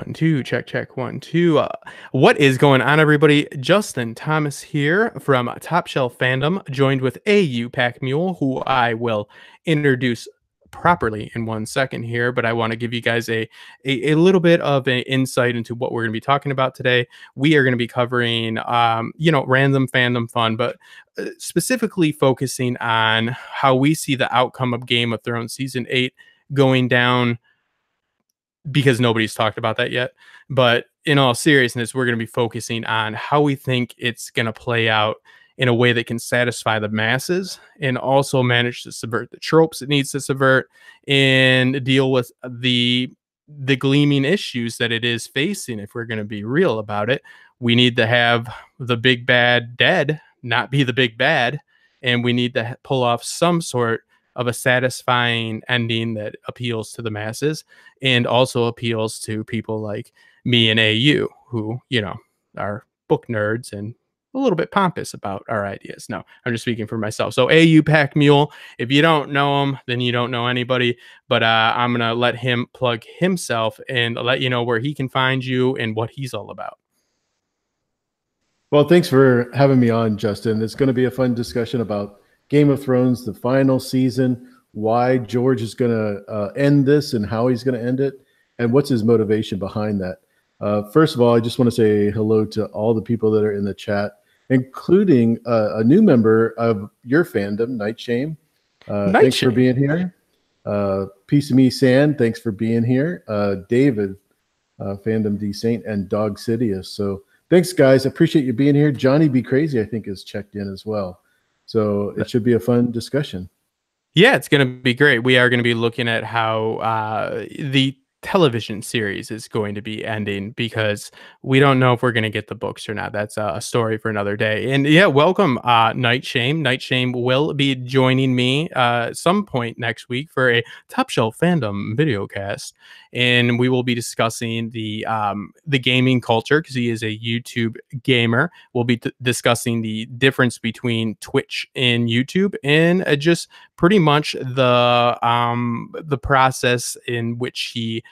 One, two, check, check, one, two. What is going on, everybody? Justin Thomas here from Top Shelf Fandom, joined with AU Packmule, who I will introduce properly in 1 second here, but I want to give you guys a little bit of an insight into what we're going to be talking about today. We are going to be covering, random fandom fun, but specifically focusing on how we see the outcome of Game of Thrones Season 8 going down because nobody's talked about that yet. But in all seriousness, we're going to be focusing on how we think it's going to play out in a way that can satisfy the masses and also manage to subvert the tropes it needs to subvert and deal with the gleaming issues that it is facing. If we're going to be real about it, we need to have the big bad dead not be the big bad, and we need to pull off some sort of a satisfying ending that appeals to the masses and also appeals to people like me and AU, who, are book nerds and a little bit pompous about our ideas. No, I'm just speaking for myself. So AU Packmule, if you don't know him, then you don't know anybody. But I'm going to let him plug himself and let you know where he can find you and what he's all about. Well, thanks for having me on, Justin. It's going to be a fun discussion about Game of Thrones, the final season, why George is going to end this and how he's going to end it, and what's his motivation behind that. First of all, I just want to say hello to all the people that are in the chat, including a new member of your fandom, Night Shame. Thanks for being here. Piece of Me Sand, thanks for being here. David, Fandom D Saint, and Dog Sidious. So thanks, guys. I appreciate you being here. Johnny Be Crazy, I think, is checked in as well. So it should be a fun discussion. Yeah, it's going to be great. We are going to be looking at how the television series is going to be ending, because we don't know if we're going to get the books or not. That's a story for another day. And yeah, welcome, Night Shame. Night Shame will be joining me some point next week for a Top Shelf Fandom video cast, and we will be discussing the gaming culture, because he is a YouTube gamer. We'll be discussing the difference between Twitch and YouTube, and just pretty much the process in which he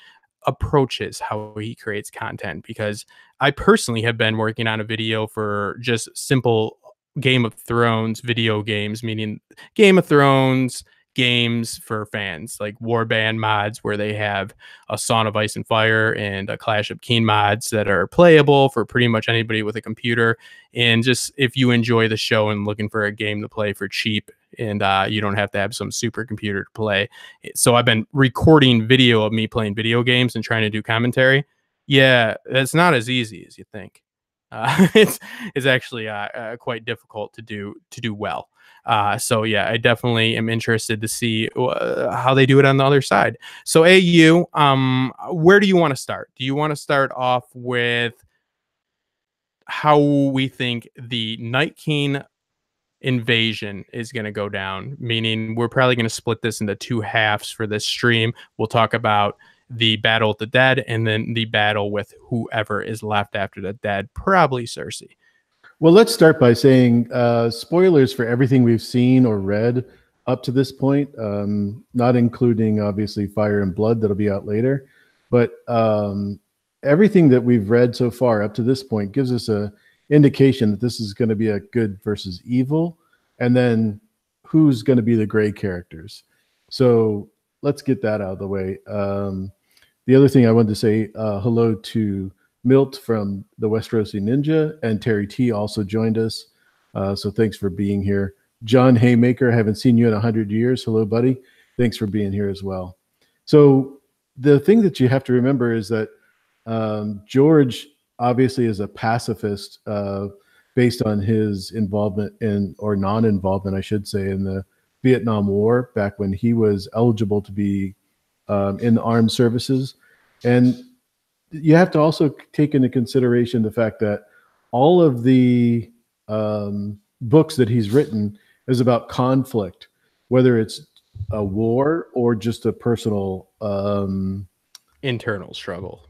approaches how he creates content, because I personally have been working on a video for just simple Game of Thrones video games, meaning Game of Thrones games for fans, like warband mods where they have a Song of Ice and Fire and a Clash of Keen mods that are playable for pretty much anybody with a computer. And just if you enjoy the show and looking for a game to play for cheap, and you don't have to have some super computer to play. So I've been recording video of me playing video games and trying to do commentary. Yeah, it's not as easy as you think. It's actually quite difficult to do well. So yeah, I definitely am interested to see how they do it on the other side. So AU, where do you want to start? Do you want to start off with how we think the Night King invasion is going to go down, meaning we're probably going to split this into two halves for this stream? We'll talk about the battle with the dead and then the battle with whoever is left after the dead, probably Cersei. Well, let's start by saying spoilers for everything we've seen or read up to this point, not including obviously Fire and Blood that'll be out later, but everything that we've read so far up to this point gives us a indication that this is going to be a good versus evil, and then who's going to be the gray characters. So let's get that out of the way. The other thing I wanted to say hello to Milt from the Westerosi Ninja, and Terry T also joined us. So thanks for being here. John Haymaker, I haven't seen you in 100 years. Hello, buddy. Thanks for being here as well. So the thing that you have to remember is that George obviously is a pacifist based on his involvement in, or non-involvement, I should say, in the Vietnam War back when he was eligible to be in the armed services. And you have to also take into consideration the fact that all of the books that he's written is about conflict, whether it's a war or just a personal internal struggle.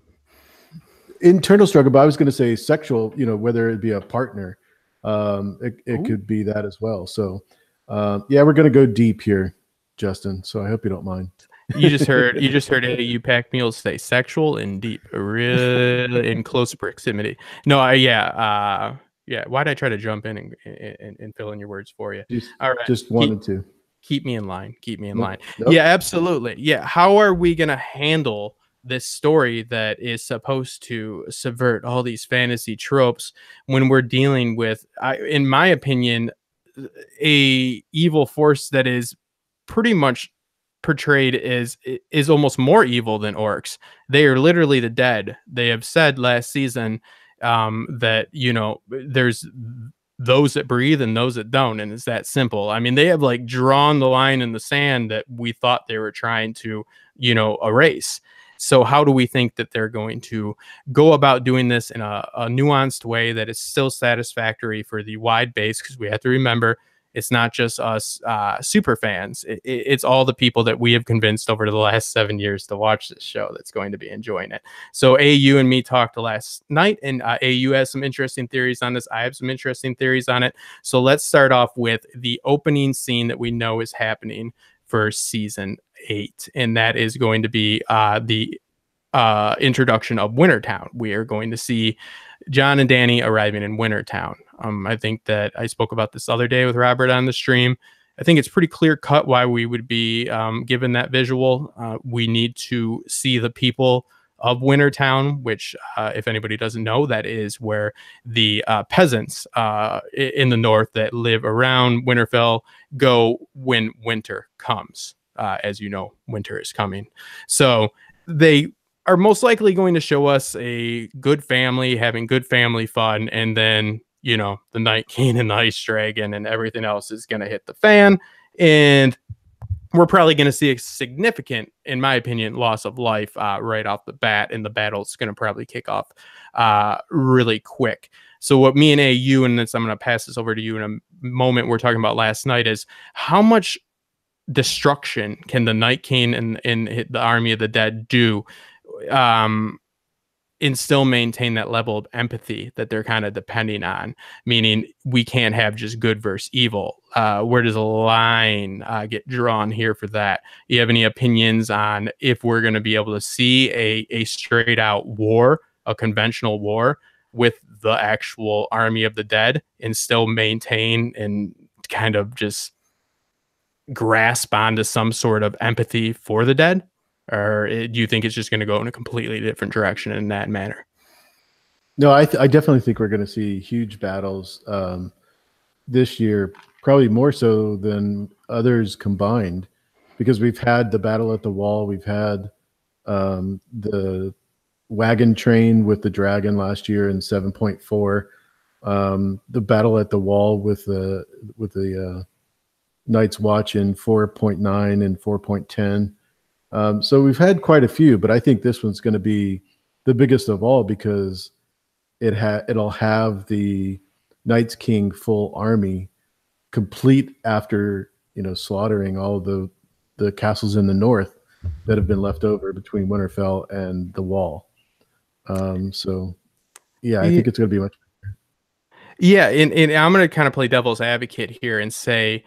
But I was going to say sexual, whether it be a partner, it could be that as well. So yeah, we're going to go deep here, Justin. So I hope you don't mind. You just heard AU Packmule say sexual and deep, really in close proximity. No, yeah. Why'd I try to jump in and fill in your words for you? Just All right, just wanted to. keep me in line. Keep me in line. Nope. Yeah, Nope. absolutely. Yeah, how are we gonna handle this story that is supposed to subvert all these fantasy tropes when we're dealing with, in my opinion, a evil force that is pretty much portrayed as is almost more evil than orcs. They are literally the dead. They have said last season that there's those that breathe and those that don't, and it's that simple. I mean, they have like drawn the line in the sand that we thought they were trying to erase. So how do we think that they're going to go about doing this in a nuanced way that is still satisfactory for the wide base? Because we have to remember, it's not just us super fans. It's all the people that we have convinced over the last 7 years to watch this show that's going to be enjoying it. So AU and me talked last night, and AU has some interesting theories on this. I have some interesting theories on it. So let's start off with the opening scene that we know is happening for season 8, and that is going to be the introduction of Wintertown. We are going to see John and Danny arriving in Wintertown. I think that I spoke about this other day with Robert on the stream. I think it's pretty clear cut why we would be given that visual. We need to see the people of Wintertown, which, if anybody doesn't know, that is where the peasants in the north that live around Winterfell go when winter comes. As you know, winter is coming. So they are most likely going to show us a good family having good family fun, and then the Night King and the Ice Dragon and everything else is going to hit the fan, and we're probably going to see a significant, in my opinion, loss of life right off the bat, and the battle's going to probably kick off really quick. So what me and AU, and this, I'm going to pass this over to you in a moment, we're talking about last night, is how much destruction can the Night King and the Army of the Dead do and still maintain that level of empathy that they're kind of depending on, meaning we can't have just good versus evil. Where does a line get drawn here for that? You have any opinions on if we're going to be able to see a straight out war, a conventional war with the actual Army of the Dead, and still maintain and kind of just grasp onto some sort of empathy for the dead? Or do you think it's just going to go in a completely different direction in that manner? No, I definitely think we're going to see huge battles this year, probably more so than others combined, because we've had the battle at the wall, we've had the wagon train with the dragon last year in 7.4, the battle at the wall with the Night's Watch in 4.9 and 4.10. So we've had quite a few, but I think this one's going to be the biggest of all because it'll have the Night's King full army complete after slaughtering all of the castles in the north that have been left over between Winterfell and the Wall. So yeah, I think it's going to be much better. Yeah, and I'm going to kind of play devil's advocate here and say,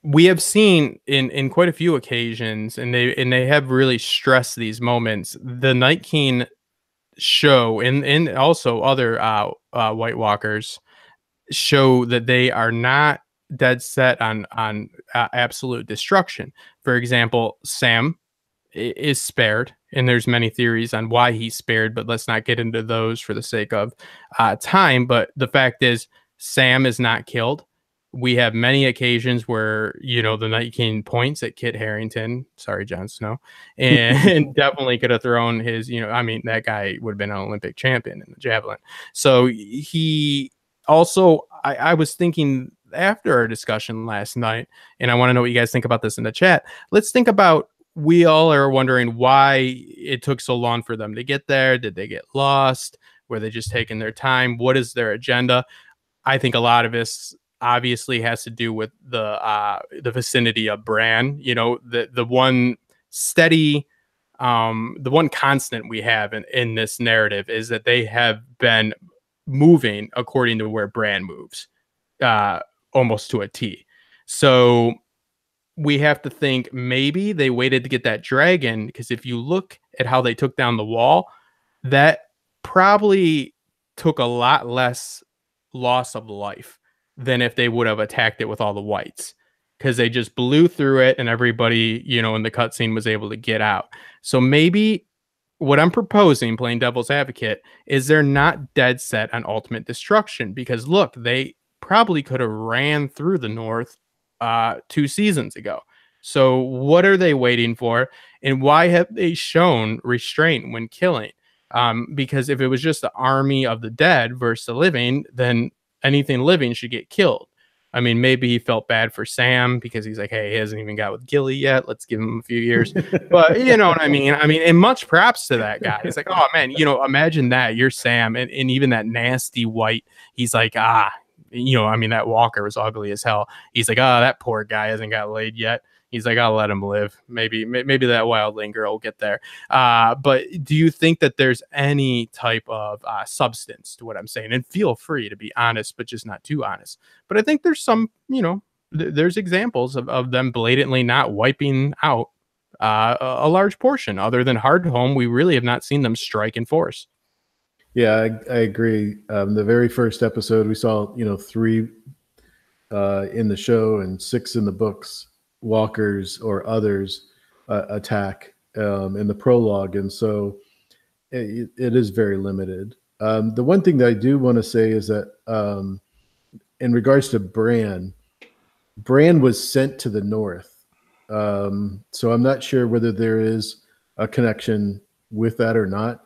we have seen in quite a few occasions, and they have really stressed these moments, the Night King show and also other White Walkers show that they are not dead set on absolute destruction. For example, Sam is spared, and there's many theories on why he's spared, but let's not get into those for the sake of time. But the fact is, Sam is not killed. We have many occasions where the Night King points at Kit Harington, sorry Jon Snow, and definitely could have thrown his that guy would have been an Olympic champion in the javelin. So he also, I was thinking after our discussion last night, and I want to know what you guys think about this in the chat. Let's think about, we all are wondering why it took so long for them to get there. Did they get lost? Were they just taking their time? What is their agenda? I think a lot of this obviously has to do with the vicinity of Bran. The one steady, the one constant we have in this narrative is that they have been moving according to where Bran moves, almost to a T. So we have to think maybe they waited to get that dragon, because if you look at how they took down the wall, that probably took a lot less loss of life than if they would have attacked it with all the whites, because they just blew through it and everybody, in the cutscene was able to get out. So maybe what I'm proposing, playing devil's advocate, is they're not dead set on ultimate destruction, because look, they probably could have ran through the North 2 seasons ago. So what are they waiting for? And why have they shown restraint when killing? Because if it was just the army of the dead versus the living, then anything living should get killed. I mean, maybe he felt bad for Sam because he's like, hey, he hasn't even got with Gilly yet. Let's give him a few years. But you know what I mean? And much props to that guy. It's like, oh, man, imagine that. You're Sam. And even that nasty white, he's like, that Walker was ugly as hell. He's like, that poor guy hasn't got laid yet. He's like, I'll let him live. Maybe that wildling girl will get there. But do you think that there's any type of substance to what I'm saying? And feel free to be honest, but just not too honest. But I think there's some, there's examples of them blatantly not wiping out a large portion. Other than Hardhome, we really have not seen them strike in force. Yeah, I agree. The very first episode, we saw, 3 in the show and 6 in the books. Walkers or others attack in the prologue, and so it is very limited. The one thing that I do want to say is that in regards to Bran was sent to the North, so I'm not sure whether there is a connection with that or not,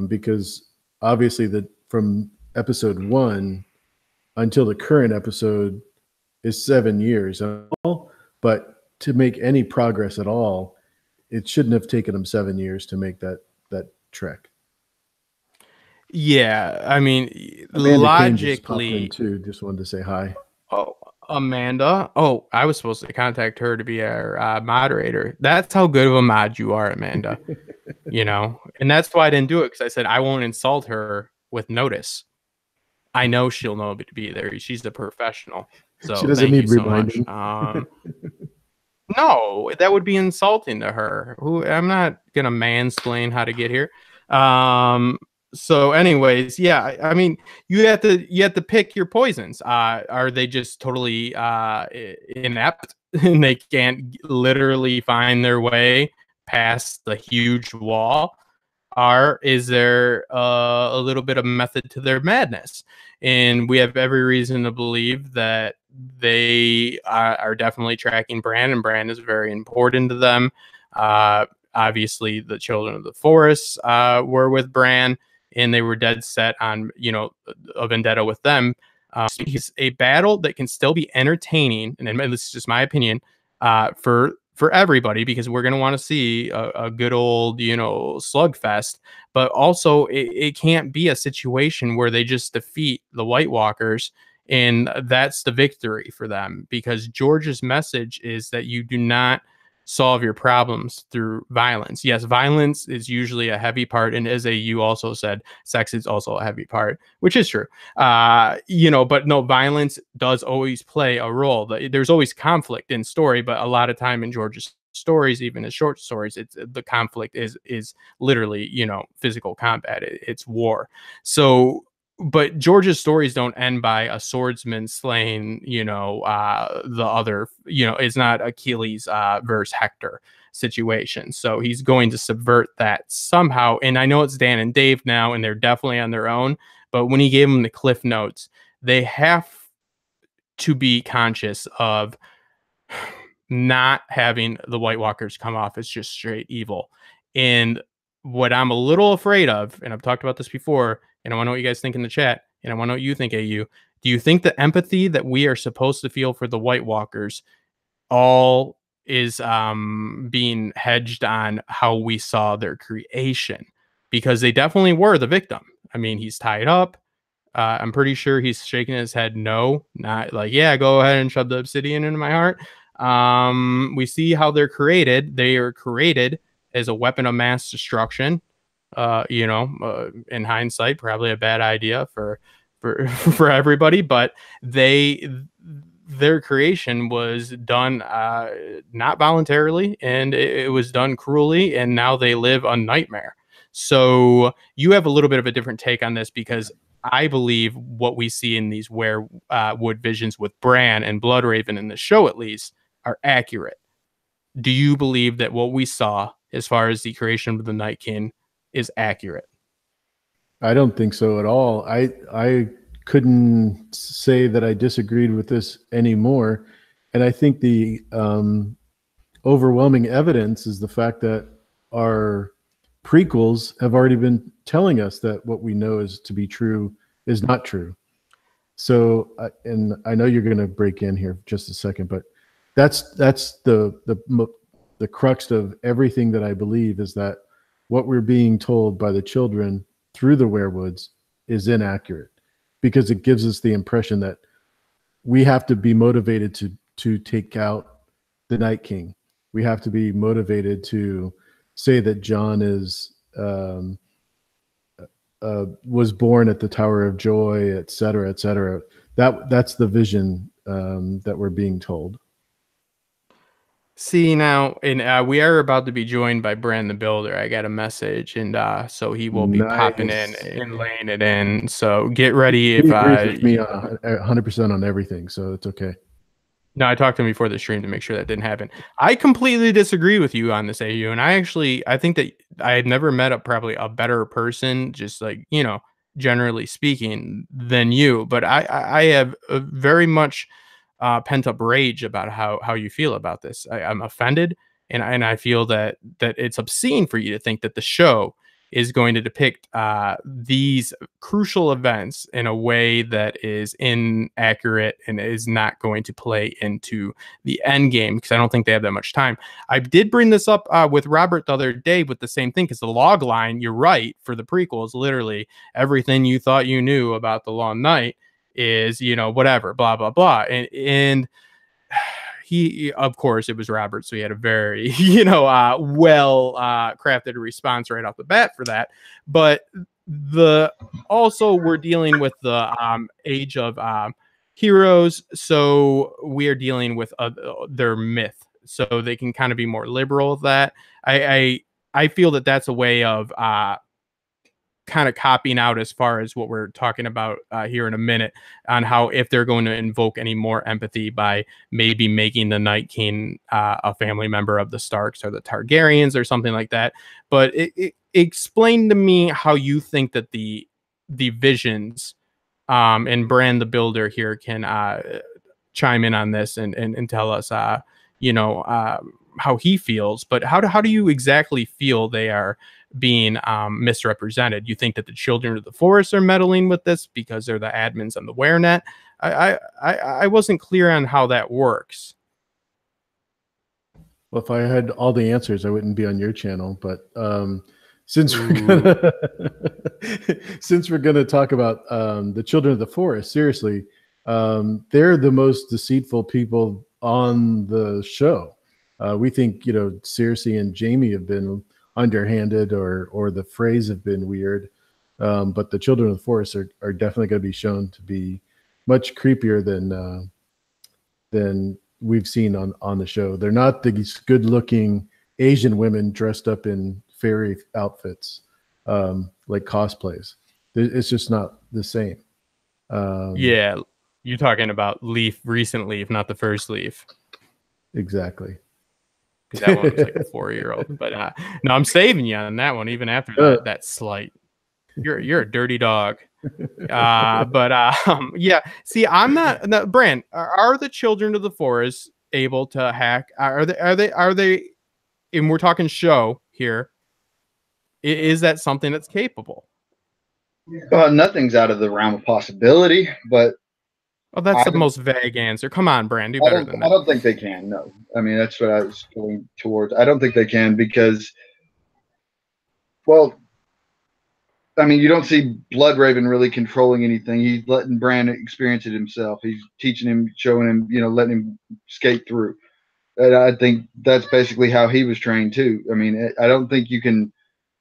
because obviously from episode 1 until the current episode is 7 years. But to make any progress at all, it shouldn't have taken them 7 years to make that trek. Yeah, I mean, Amanda logically, too. Just wanted to say hi. Oh, Amanda. Oh, I was supposed to contact her to be our moderator. That's how good of a mod you are, Amanda. And that's why I didn't do it, because I said I won't insult her with notice. I know she'll know to be there. She's a professional. So she doesn't need reminding. No, that would be insulting to her. I'm not gonna mansplain how to get here. So anyways, yeah, I mean, you have to pick your poisons. Are they just totally inept and they can't literally find their way past the huge wall? Or is there a little bit of method to their madness? And we have every reason to believe that they are definitely tracking Bran, and Bran is very important to them. Obviously, the Children of the Forest were with Bran, and they were dead set on, a vendetta with them. It's a battle that can still be entertaining, and this is just my opinion, for everybody, because we're going to want to see a good old, slugfest. But also, it can't be a situation where they just defeat the White Walkers and that's the victory for them, because George's message is that you do not solve your problems through violence. Yes, violence is usually a heavy part, and as you also said, sex is also a heavy part, which is true. But no, violence does always play a role. There's always conflict in story, but a lot of time in George's stories, even his short stories, it's the conflict is literally, physical combat. It's war. So, but George's stories don't end by a swordsman slaying, the other, it's not Achilles versus Hector situation. So he's going to subvert that somehow. And I know it's Dan and Dave now, and they're definitely on their own. But when he gave them the cliff notes, they have to be conscious of not having the White Walkers come off as just straight evil. And what I'm a little afraid of, and I've talked about this before, and I want to know what you guys think in the chat, and I want to know what you think, AU. Do you think the empathy that we are supposed to feel for the White Walkers all is being hedged on how we saw their creation? Because they definitely were the victim. I mean, he's tied up. I'm pretty sure he's shaking his head no, not like, yeah, go ahead and shove the obsidian into my heart. We see how they're created. They are created as a weapon of mass destruction. In hindsight, probably a bad idea for everybody, but their creation was done not voluntarily, and it was done cruelly, and now they live a nightmare. So you have a little bit of a different take on this, because I believe what we see in these Werewood visions with Bran and Bloodraven in the show, at least, are accurate. Do you believe that what we saw as far as the creation of the Night King is accurate? I don't think so at all. I couldn't say that I disagreed with this anymore, and I think the overwhelming evidence is the fact that our prequels have already been telling us that what we know is to be true is not true. So, and I know you're going to break in here just a second, but that's the crux of everything that I believe, is that what we're being told by the children through the Werewoods is inaccurate, because it gives us the impression that we have to be motivated to take out the Night King. We have to be motivated to say that Jon is was born at the Tower of Joy, et cetera, et cetera. That's the vision that we're being told. See, now, and we are about to be joined by Bran the Builder. I got a message, and so he will be popping in and laying it in. So get ready. He agrees with me 100% on everything, so it's okay. No, I talked to him before the stream to make sure that didn't happen. I completely disagree with you on this, AU, and I think that I had never met probably a better person, just like, generally speaking, than you. But I have a very much pent up rage about how you feel about this. I'm offended, and I feel that it's obscene for you to think that the show is going to depict these crucial events in a way that is inaccurate and is not going to play into the end game, because I don't think they have that much time. I did bring this up with Robert the other day with the same thing, because the log line, you're right, for the prequels, literally everything you thought you knew about the Long Night is, whatever, blah, blah, blah. And he, of course, it was Robert, so he had a very, well crafted response right off the bat for that. But also we're dealing with the age of heroes, so we are dealing with their myth, so they can kind of be more liberal with that. I feel that that's a way of kind of copying out as far as what we're talking about here in a minute, on how if they're going to invoke any more empathy by maybe making the Night King a family member of the Starks or the Targaryens or something like that. But explain to me how you think that the visions and Bran the Builder here can chime in on this and tell us how he feels. But how do you exactly feel they are being misrepresented? You think that the Children of the Forest are meddling with this because they're the admins on the WereNet? I wasn't clear on how that works. Well, if I had all the answers, I wouldn't be on your channel. But since we're gonna talk about the Children of the Forest, seriously, they're the most deceitful people on the show. We think Cersei and Jaime have been underhanded, or the phrase have been weird, but the Children of the Forest are definitely going to be shown to be much creepier than we've seen on the show. They're not these good-looking Asian women dressed up in fairy outfits, like cosplays. It's just not the same. Yeah, you're talking about recent Leaf, not the first Leaf. Exactly. Because that one was like a 4-year-old. But no, I'm saving you on that one, even after that slight. You're a dirty dog. Yeah. See, I'm not. Bran, are the Children of the Forest able to hack? Are they? And we're talking show here. Is that something that's capable? Nothing's out of the realm of possibility, but. Oh, that's the most vague answer. Come on, Bran, do better than that. I don't think they can. No, I mean that's what I was going towards. I don't think they can because, well, I mean you don't see Bloodraven really controlling anything. He's letting Bran experience it himself. He's teaching him, showing him, letting him skate through. And I think that's basically how he was trained too. I mean, I don't think you can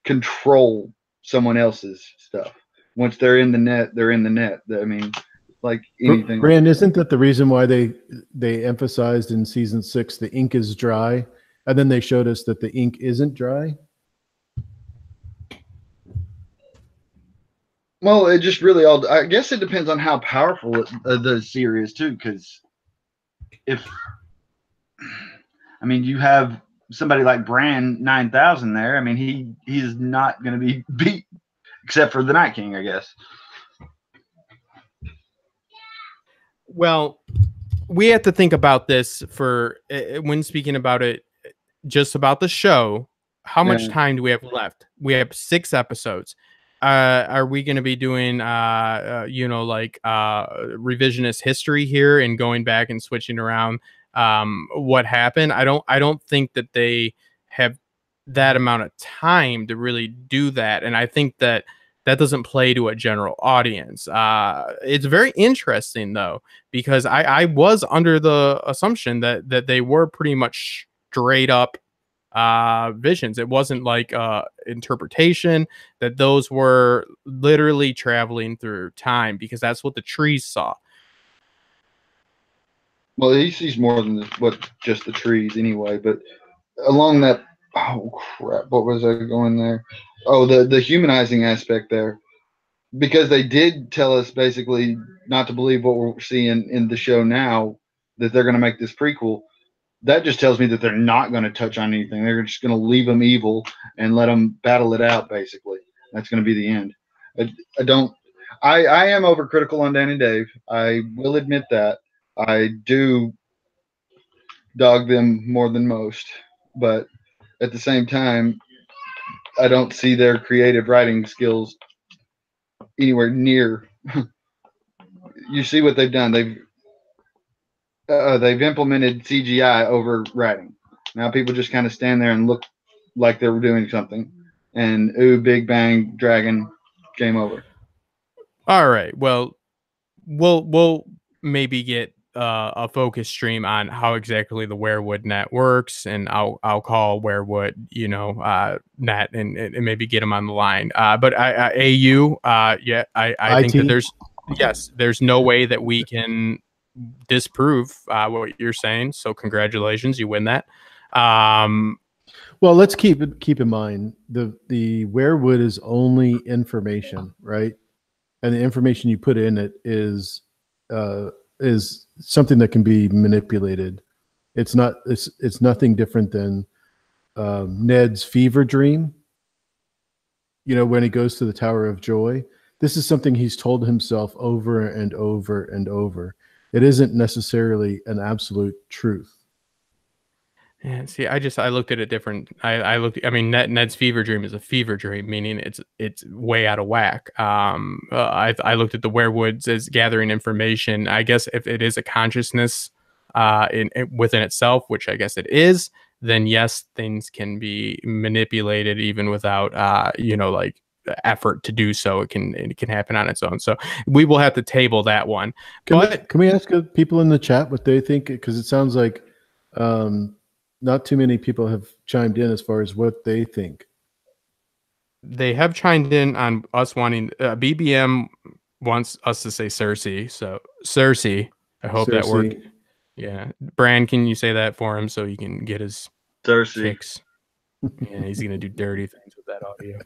control someone else's stuff. Once they're in the net, they're in the net. I mean. like anything. Brand, isn't that the reason why they emphasized in season 6 the ink is dry, and then they showed us that the ink isn't dry? Well, it just really all. I guess it depends on how powerful the series too. Because I mean, you have somebody like Bran 9000 there. I mean, he's not going to be beat except for the Night King, I guess. Well, we have to think about this for when speaking about it, just about the show. How much time do we have left? We have 6 episodes. Are we going to be doing, revisionist history here and going back and switching around what happened? I don't think that they have that amount of time to really do that, and I think that doesn't play to a general audience. It's very interesting though, because I was under the assumption that they were pretty much straight up visions. It wasn't like interpretation, that those were literally traveling through time, because that's what the trees saw. Well, he sees more than just the trees anyway. But along that, oh crap, what was I going there? Oh, the humanizing aspect there, because they did tell us basically not to believe what we're seeing in the show now, that they're going to make this prequel. That just tells me that they're not going to touch on anything. They're just going to leave them evil and let them battle it out, basically. That's going to be the end. I am overcritical on Dan and Dave. I will admit that. I do dog them more than most. But at the same time, I don't see their creative writing skills anywhere near. You see what they've done. They've implemented CGI over writing. Now people just kind of stand there and look like they were doing something, and ooh, big bang, dragon, game over. All right. Well, we'll maybe get a focus stream on how exactly the Werewood net works, and I'll call Werewood, net, and maybe get him on the line. But I think that there's no way that we can disprove what you're saying. So congratulations, you win that. Well, let's keep in mind the Werewood is only information, right? And the information you put in it is something that can be manipulated. It's nothing different than Ned's fever dream. When he goes to the Tower of Joy, this is something he's told himself over and over and over. It isn't necessarily an absolute truth. Yeah, see, I looked at it different. Ned's fever dream is a fever dream, meaning it's way out of whack. I looked at the Werewoods as gathering information. I guess if it is a consciousness within itself, which I guess it is, then yes, things can be manipulated even without effort to do so. It can happen on its own. So we will have to table that one. Can we ask people in the chat what they think? Because it sounds like not too many people have chimed in as far as what they think. They have chimed in on us wanting BBM wants us to say Cersei. So Cersei, I hope that worked. Yeah, Bran, can you say that for him so he can get his Cersei kicks? Yeah, he's gonna do dirty things with that audio.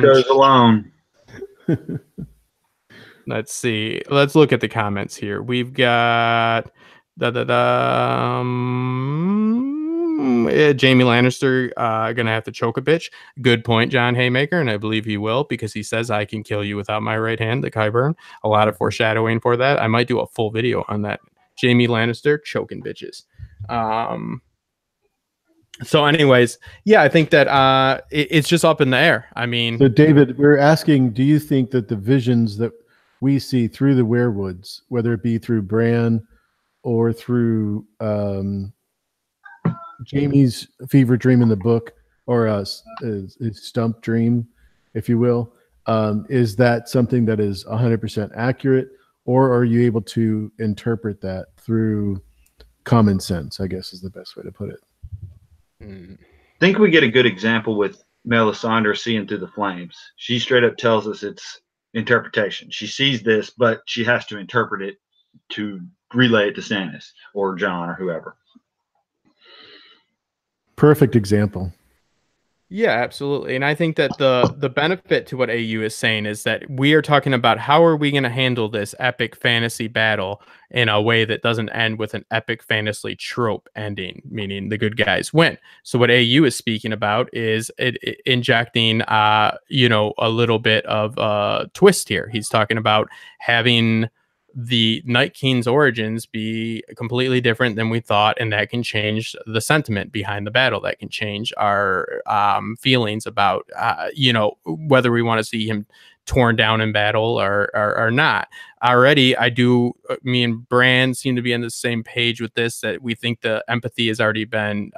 Goes alone. Let's see. Let's look at the comments here. We've got Jamie Lannister gonna have to choke a bitch. Good point, John Haymaker, and I believe he will, because he says I can kill you without my right hand, the Qyburn. A lot of foreshadowing for that. I might do a full video on that. Jamie Lannister choking bitches. So anyways, yeah, I think that it's just up in the air. I mean, so David, we're asking, do you think that the visions that we see through the Werewoods, whether it be through Bran or through Jamie's fever dream in the book, or his stump dream, if you will, is that something that is 100% accurate, or are you able to interpret that through common sense, I guess is the best way to put it? I think we get a good example with Melisandre seeing through the flames. She straight up tells us it's interpretation. She sees this, but she has to interpret it to relay it to Stannis or Jon or whoever. Perfect example. Yeah, absolutely. And I think that the benefit to what AU is saying is that we are talking about how are we going to handle this epic fantasy battle in a way that doesn't end with an epic fantasy trope ending, meaning the good guys win. So what AU is speaking about is injecting you know, a little bit of a twist here. He's talking about having the Night King's origins be completely different than we thought, and that can change the sentiment behind the battle. That can change our feelings about, you know, whether we want to see him torn down in battle or not. Already, me and Bran seem to be on the same page with this, that we think the empathy has already been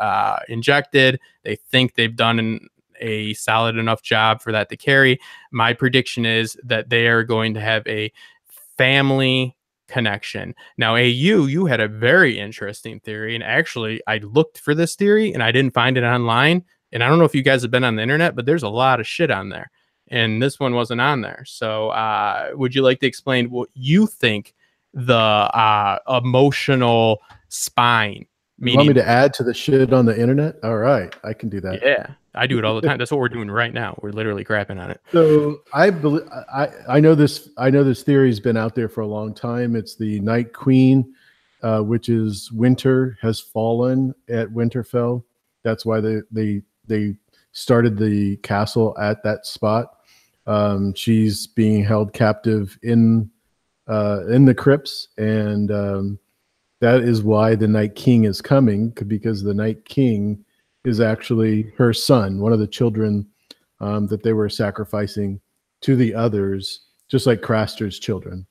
injected. They think they've done a solid enough job for that to carry. My prediction is that they are going to have a family connection. Now, AU, you had a very interesting theory, and actually I looked for this theory and I didn't find it online. And I don't know if you guys have been on the internet, but there's a lot of shit on there, and this one wasn't on there. So would you like to explain what you think the emotional spine, You want me to add to the shit on the internet? All right, I can do that. Yeah, I do it all the time. That's what we're doing right now. We're literally crapping on it. So I believe I know this. I know this theory's been out there for a long time. It's the Night Queen, which is Winter has fallen at Winterfell. That's why they started the castle at that spot. She's being held captive in the crypts, and that is why the Night King is coming, because the Night King is actually her son, one of the children that they were sacrificing to the others, just like Craster's children.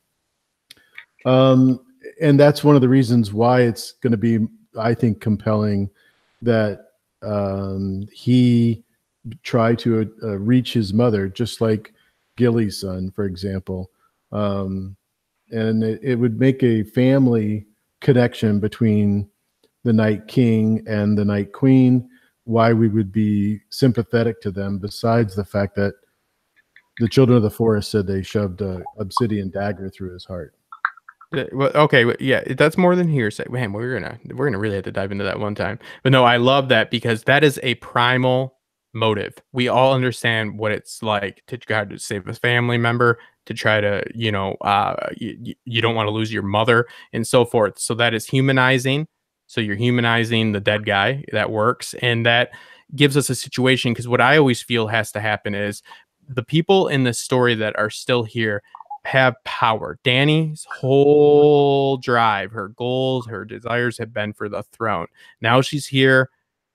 And that's one of the reasons why it's going to be, I think, compelling that he tried to reach his mother, just like Gilly's son, for example. And it would make a family connection between the Night King and the Night Queen, why we would be sympathetic to them, besides the fact that the Children of the Forest said they shoved a obsidian dagger through his heart. Well, okay, yeah, that's more than hearsay. Man, we're gonna really have to dive into that one time. But no, I love that, because that is a primal motive. We all understand what it's like to try to save a family member, to try to, you know, you don't want to lose your mother and so forth. So that is humanizing. So you're humanizing the dead guy. That works, and that gives us a situation, because what I always feel has to happen is the people in this story that are still here have power. Dany's whole drive, her goals, her desires have been for the throne. Now she's here.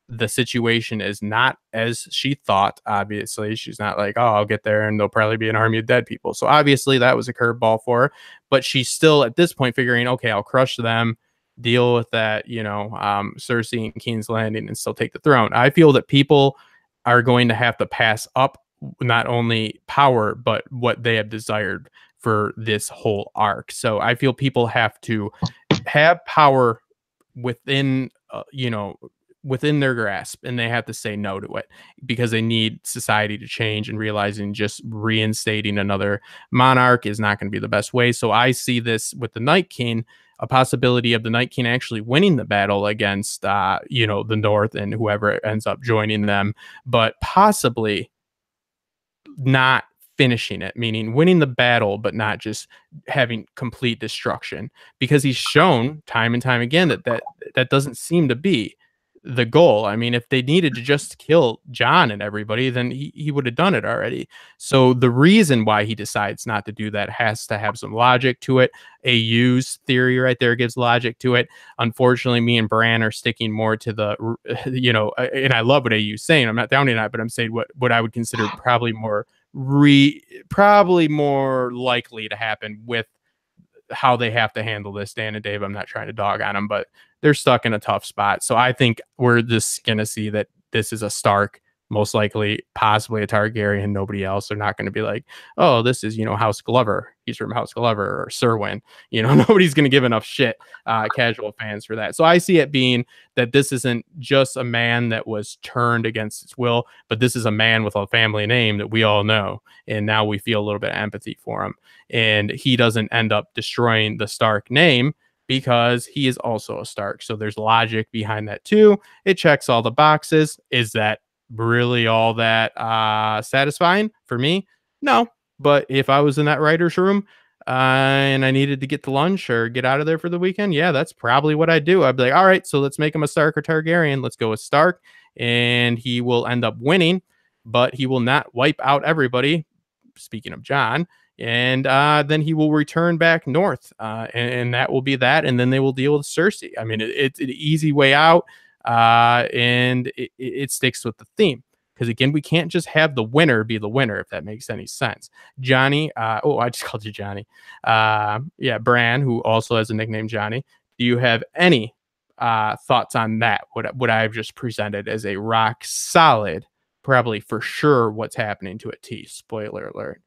The situation is not as she thought. Obviously, she's not like, oh, I'll get there and there'll probably be an army of dead people. So obviously that was a curveball for her, but she's still at this point figuring, okay, I'll crush them, deal with that, you know, Cersei and King's Landing, and still take the throne. I feel that people are going to have to pass up not only power, but what they have desired for this whole arc. So I feel people have to have power within, you know, within their grasp, and they have to say no to it, because they need society to change, and realizing just reinstating another monarch is not going to be the best way. So I see this with the Night King, a possibility of the Night King actually winning the battle against, you know, the North and whoever ends up joining them, but possibly not finishing it, meaning winning the battle, but not just having complete destruction, because he's shown time and time again that doesn't seem to be the goal. I mean, if they needed to just kill Jon and everybody, then he would have done it already. So the reason why he decides not to do that has to have some logic to it. AU's theory right there gives logic to it. Unfortunately, me and Bran are sticking more to the, you know, and I love what AU's saying. I'm not downing that, but I'm saying what I would consider probably more likely to happen with how they have to handle this. Dan and Dave, I'm not trying to dog on them, but they're stuck in a tough spot. So I think we're just going to see that this is a Stark, most likely, possibly a Targaryen, nobody else. They're not going to be like, oh, this is, you know, House Glover. he's from House Glover or Serwyn. You know, nobody's going to give enough shit, casual fans, for that. So I see it being that this isn't just a man that was turned against his will, but this is a man with a family name that we all know. And now we feel a little bit of empathy for him. And he doesn't end up destroying the Stark name because he is also a Stark. So there's logic behind that too. It checks all the boxes. Is that really all that satisfying for me? No. But if I was in that writer's room and I needed to get to lunch or get out of there for the weekend, yeah, that's probably what I'd do. I'd be like, all right, so let's make him a Stark or Targaryen. Let's go with Stark. And he will end up winning, but he will not wipe out everybody. Speaking of Jon. And then he will return back north, and that will be that. And then they will deal with Cersei. I mean, it's an easy way out, and it sticks with the theme. Because, again, we can't just have the winner be the winner, if that makes any sense. Johnny, I just called you Johnny. Yeah, Bran, who also has a nickname Johnny. Do you have any thoughts on that? What I've just presented as a rock solid, probably for sure what's happening to a T. Spoiler alert.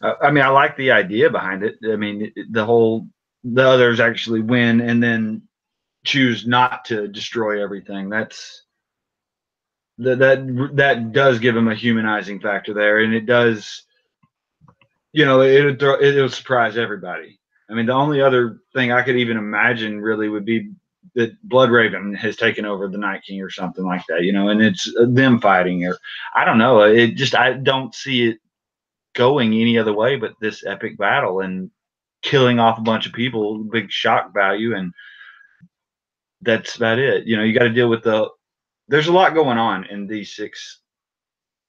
I mean, I like the idea behind it. I mean, the others actually win and then choose not to destroy everything. That does give them a humanizing factor there, and it does, you know, it'll surprise everybody. I mean, the only other thing I could even imagine really would be that Bloodraven has taken over the Night King or something like that, you know, and it's them fighting, or I don't know. I don't see it going any other way but this epic battle and killing off a bunch of people, big shock value, and that's about it. You know, you got to deal with there's a lot going on in these 6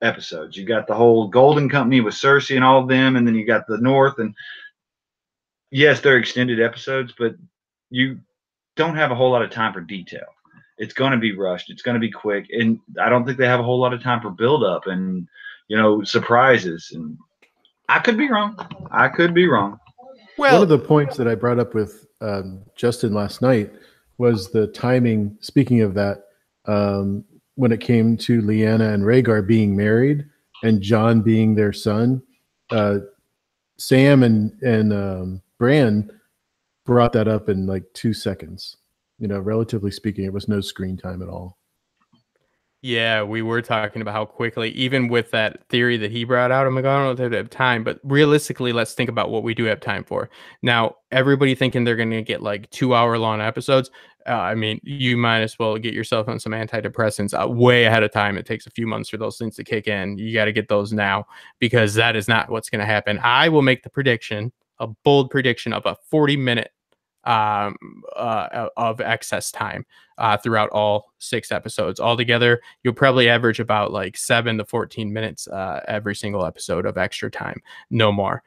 episodes. You got the whole Golden Company with Cersei and all of them, and then you got the North, and yes, they're extended episodes, but you don't have a whole lot of time for detail. It's going to be rushed. It's going to be quick, and I don't think they have a whole lot of time for build up and, you know, surprises. And I could be wrong. Well, one of the points that I brought up with Justin last night was the timing. Speaking of that, when it came to Lyanna and Rhaegar being married and Jon being their son, Sam and Bran brought that up in like 2 seconds. You know, relatively speaking, it was no screen time at all. Yeah, we were talking about how quickly, even with that theory that he brought out, I'm like, I don't know if they have time, but realistically, let's think about what we do have time for. Now, everybody thinking they're going to get like 2-hour-long episodes. I mean, you might as well get yourself on some antidepressants way ahead of time. It takes a few months for those things to kick in. You got to get those now, because that is not what's going to happen. I will make the prediction, a bold prediction, of a 40-minute of excess time throughout all 6 episodes. Altogether, you'll probably average about like 7 to 14 minutes every single episode of extra time, no more.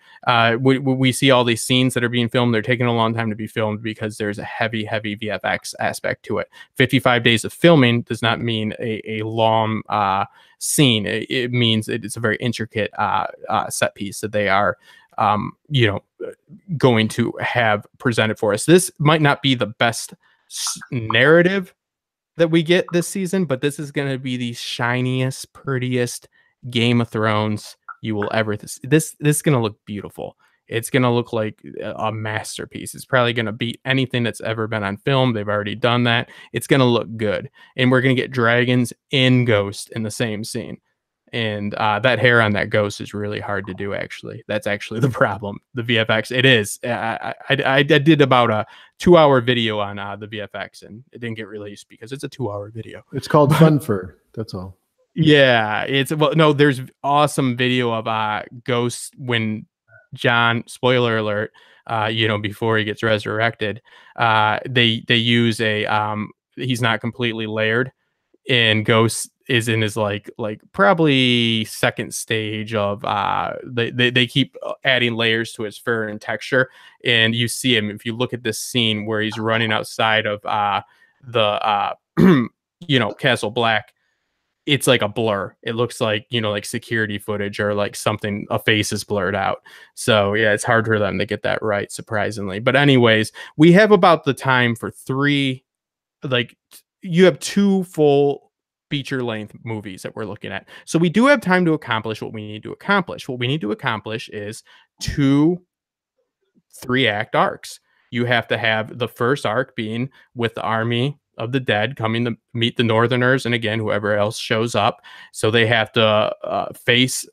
We see all these scenes that are being filmed. They're taking a long time to be filmed because there's a heavy VFX aspect to it. 55 days of filming does not mean a long scene. It means it's a very intricate set piece that they are going to have presented for us. This might not be the best narrative that we get this season, but this is going to be the shiniest, prettiest Game of Thrones you will ever. This is going to look beautiful. It's going to look like a masterpiece. It's probably going to beat anything that's ever been on film. They've already done that. It's going to look good, and we're going to get dragons and Ghost in the same scene. And that hair on that ghost is really hard to do, actually. That's actually the problem. The VFX, it is. I did about a 2-hour video on the VFX, and it didn't get released because it's a 2-hour video. It's called Fun Fur. That's all. Yeah. There's awesome video of Ghost when Jon, spoiler alert, before he gets resurrected, they use he's not completely layered, and Ghost is in his like probably second stage of they keep adding layers to his fur and texture, and you see him if you look at this scene where he's running outside of the Castle Black. It's like a blur. It looks like like security footage or like something, a face is blurred out. So yeah, it's hard for them to get that right, surprisingly. But anyways, we have about the time for 3, like you have 2 full feature-length movies that we're looking at. So we do have time to accomplish what we need to accomplish. What we need to accomplish is 2 3-act arcs. You have to have the first arc being with the army of the dead coming to meet the Northerners, and again, whoever else shows up. So they have to face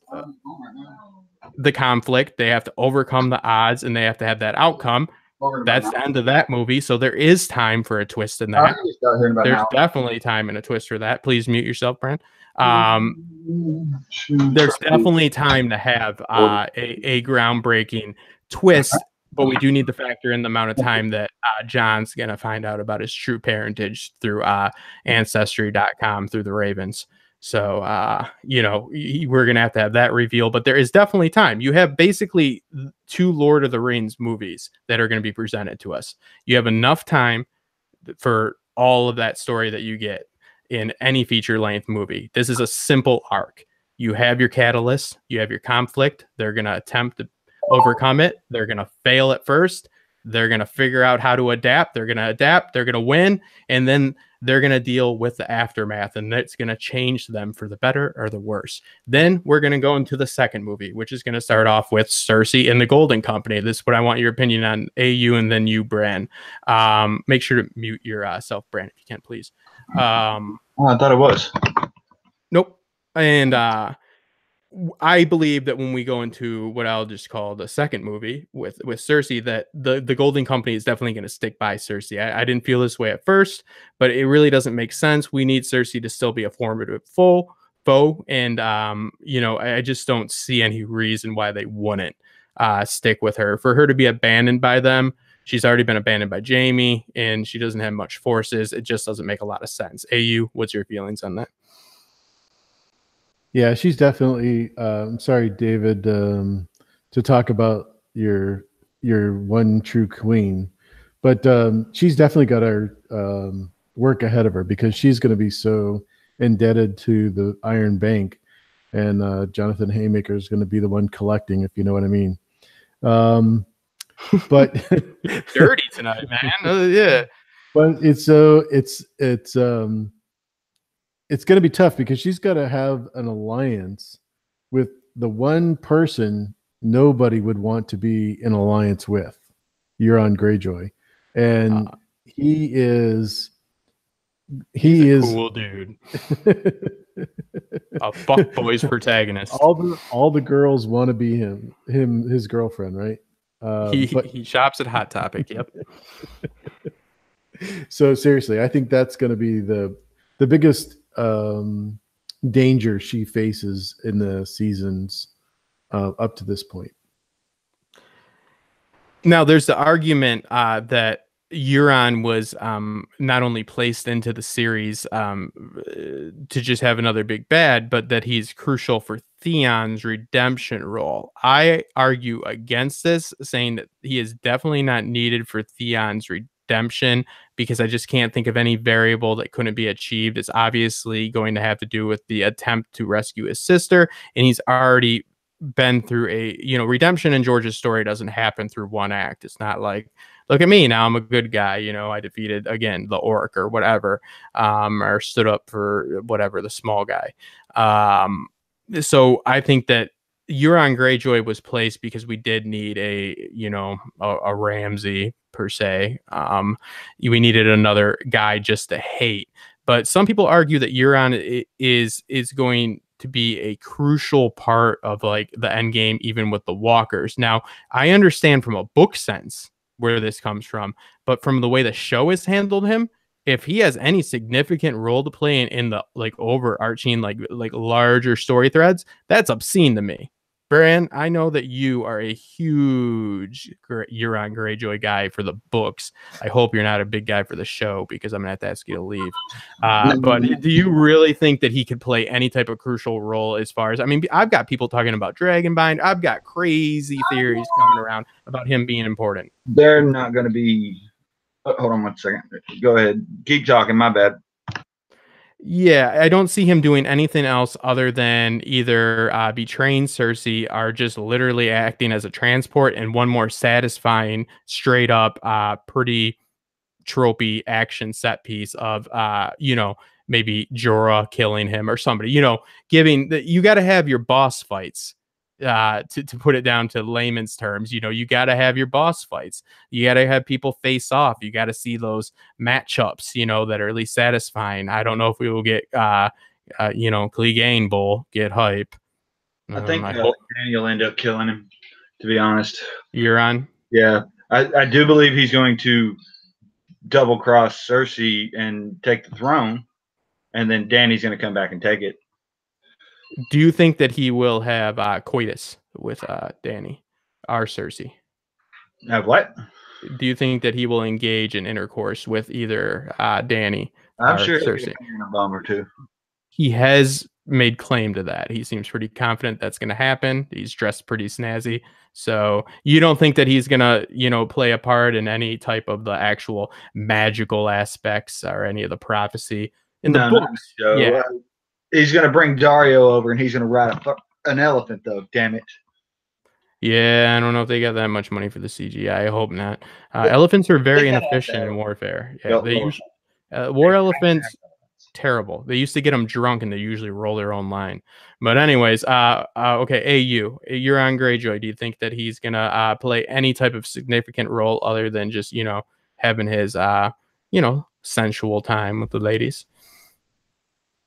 the conflict. They have to overcome the odds, and they have to have that outcome. That's the end of that movie. So there is time for a twist in that. There's definitely time and a twist for that. Please mute yourself, Brent. There's definitely time to have a groundbreaking twist, but we do need to factor in the amount of time that John's going to find out about his true parentage through Ancestry.com through the Ravens. So, you know, we're going to have that reveal, but there is definitely time. You have basically 2 Lord of the Rings movies that are going to be presented to us. You have enough time for all of that story that you get in any feature length movie. This is a simple arc. You have your catalyst, you have your conflict. They're going to attempt to overcome it. They're going to fail at first. They're going to figure out how to adapt. They're going to adapt. They're going to win. And then they're going to deal with the aftermath, and that's going to change them for the better or the worse. Then we're going to go into the second movie, which is going to start off with Cersei and the Golden Company. This is what I want your opinion on, AU, and then you, Bran. Make sure to mute yourself, Bran, if you can, please. I thought it was. Nope. And I believe that when we go into what I'll just call the second movie with Cersei, that the Golden Company is definitely going to stick by Cersei. I didn't feel this way at first, but it really doesn't make sense. We need Cersei to still be a formidable foe, and you know, I just don't see any reason why they wouldn't stick with her. For her to be abandoned by them, she's already been abandoned by Jaime, and she doesn't have much forces. It just doesn't make a lot of sense. AU, what's your feelings on that? Yeah, she's definitely. I'm sorry, David, to talk about your one true queen, but she's definitely got her work ahead of her, because she's going to be so indebted to the Iron Bank, and Jonathan Haymaker is going to be the one collecting, if you know what I mean. But dirty tonight, man. Yeah, but it's going to be tough, because she's got to have an alliance with the one person nobody would want to be in alliance with, Euron Greyjoy. And he is a cool dude. A fuckboy's protagonist. All the girls want to be his girlfriend, right? He shops at Hot Topic. Yep. So seriously, I think that's going to be the biggest danger she faces in the seasons up to this point. Now, there's the argument that Euron was not only placed into the series to just have another big bad, but that he's crucial for Theon's redemption role. I argue against this, saying that he is definitely not needed for Theon's redemption, because I just can't think of any variable that couldn't be achieved. It's obviously going to have to do with the attempt to rescue his sister, and he's already been through redemption in George's story doesn't happen through one act. It's not like, look at me, now I'm a good guy, I defeated again the orc or whatever, or stood up for whatever, the small guy. So I think that Euron Greyjoy was placed because we did need a Ramsay per se. We needed another guy just to hate. But some people argue that Euron is going to be a crucial part of like the end game, even with the walkers. Now, I understand from a book sense where this comes from, but from the way the show has handled him, if he has any significant role to play in the like overarching like larger story threads, that's obscene to me. Bran, I know that you are a huge Euron Greyjoy guy for the books. I hope you're not a big guy for the show, because I'm going to have to ask you to leave. But do you really think that he could play any type of crucial role as far as, I mean, I've got people talking about Dragonbind. I've got crazy theories coming around about him being important. They're not going to be. Hold on one second. Go ahead. Keep talking. My bad. Yeah, I don't see him doing anything else other than either betraying Cersei or just literally acting as a transport, and one more satisfying, straight up, pretty tropey action set piece of, maybe Jorah killing him or somebody, you got to have your boss fights to put it down to layman's terms, you know, you got to have your boss fights. You got to have people face off. You got to see those matchups, you know, that are at least satisfying. I don't know if we will get, you know, Clegane Bowl, get hype. I think I hope Danny will end up killing him, to be honest. you're on. Yeah, I do believe he's going to double cross Cersei and take the throne, and then Danny's going to come back and take it. Do you think that he will have coitus with Danny, our Cersei? Have what? Do you think that he will engage in intercourse with either Danny I'm or sure he'll Cersei? get a bomb or two. He has made claim to that. He seems pretty confident that's going to happen. He's dressed pretty snazzy. So you don't think that he's going to, you know, play a part in any type of the actual magical aspects or any of the prophecy in the books? So, yeah. He's going to bring Dario over, and he's going to ride an elephant, though. Damn it. Yeah, I don't know if they got that much money for the CGI. I hope not. Elephants are very inefficient in warfare. Yeah, they usually war elephants terrible. They used to get them drunk, and they usually roll their own line. But anyways, okay, AU, Euron Greyjoy. Do you think that he's gonna play any type of significant role other than just, you know, having his you know, sensual time with the ladies?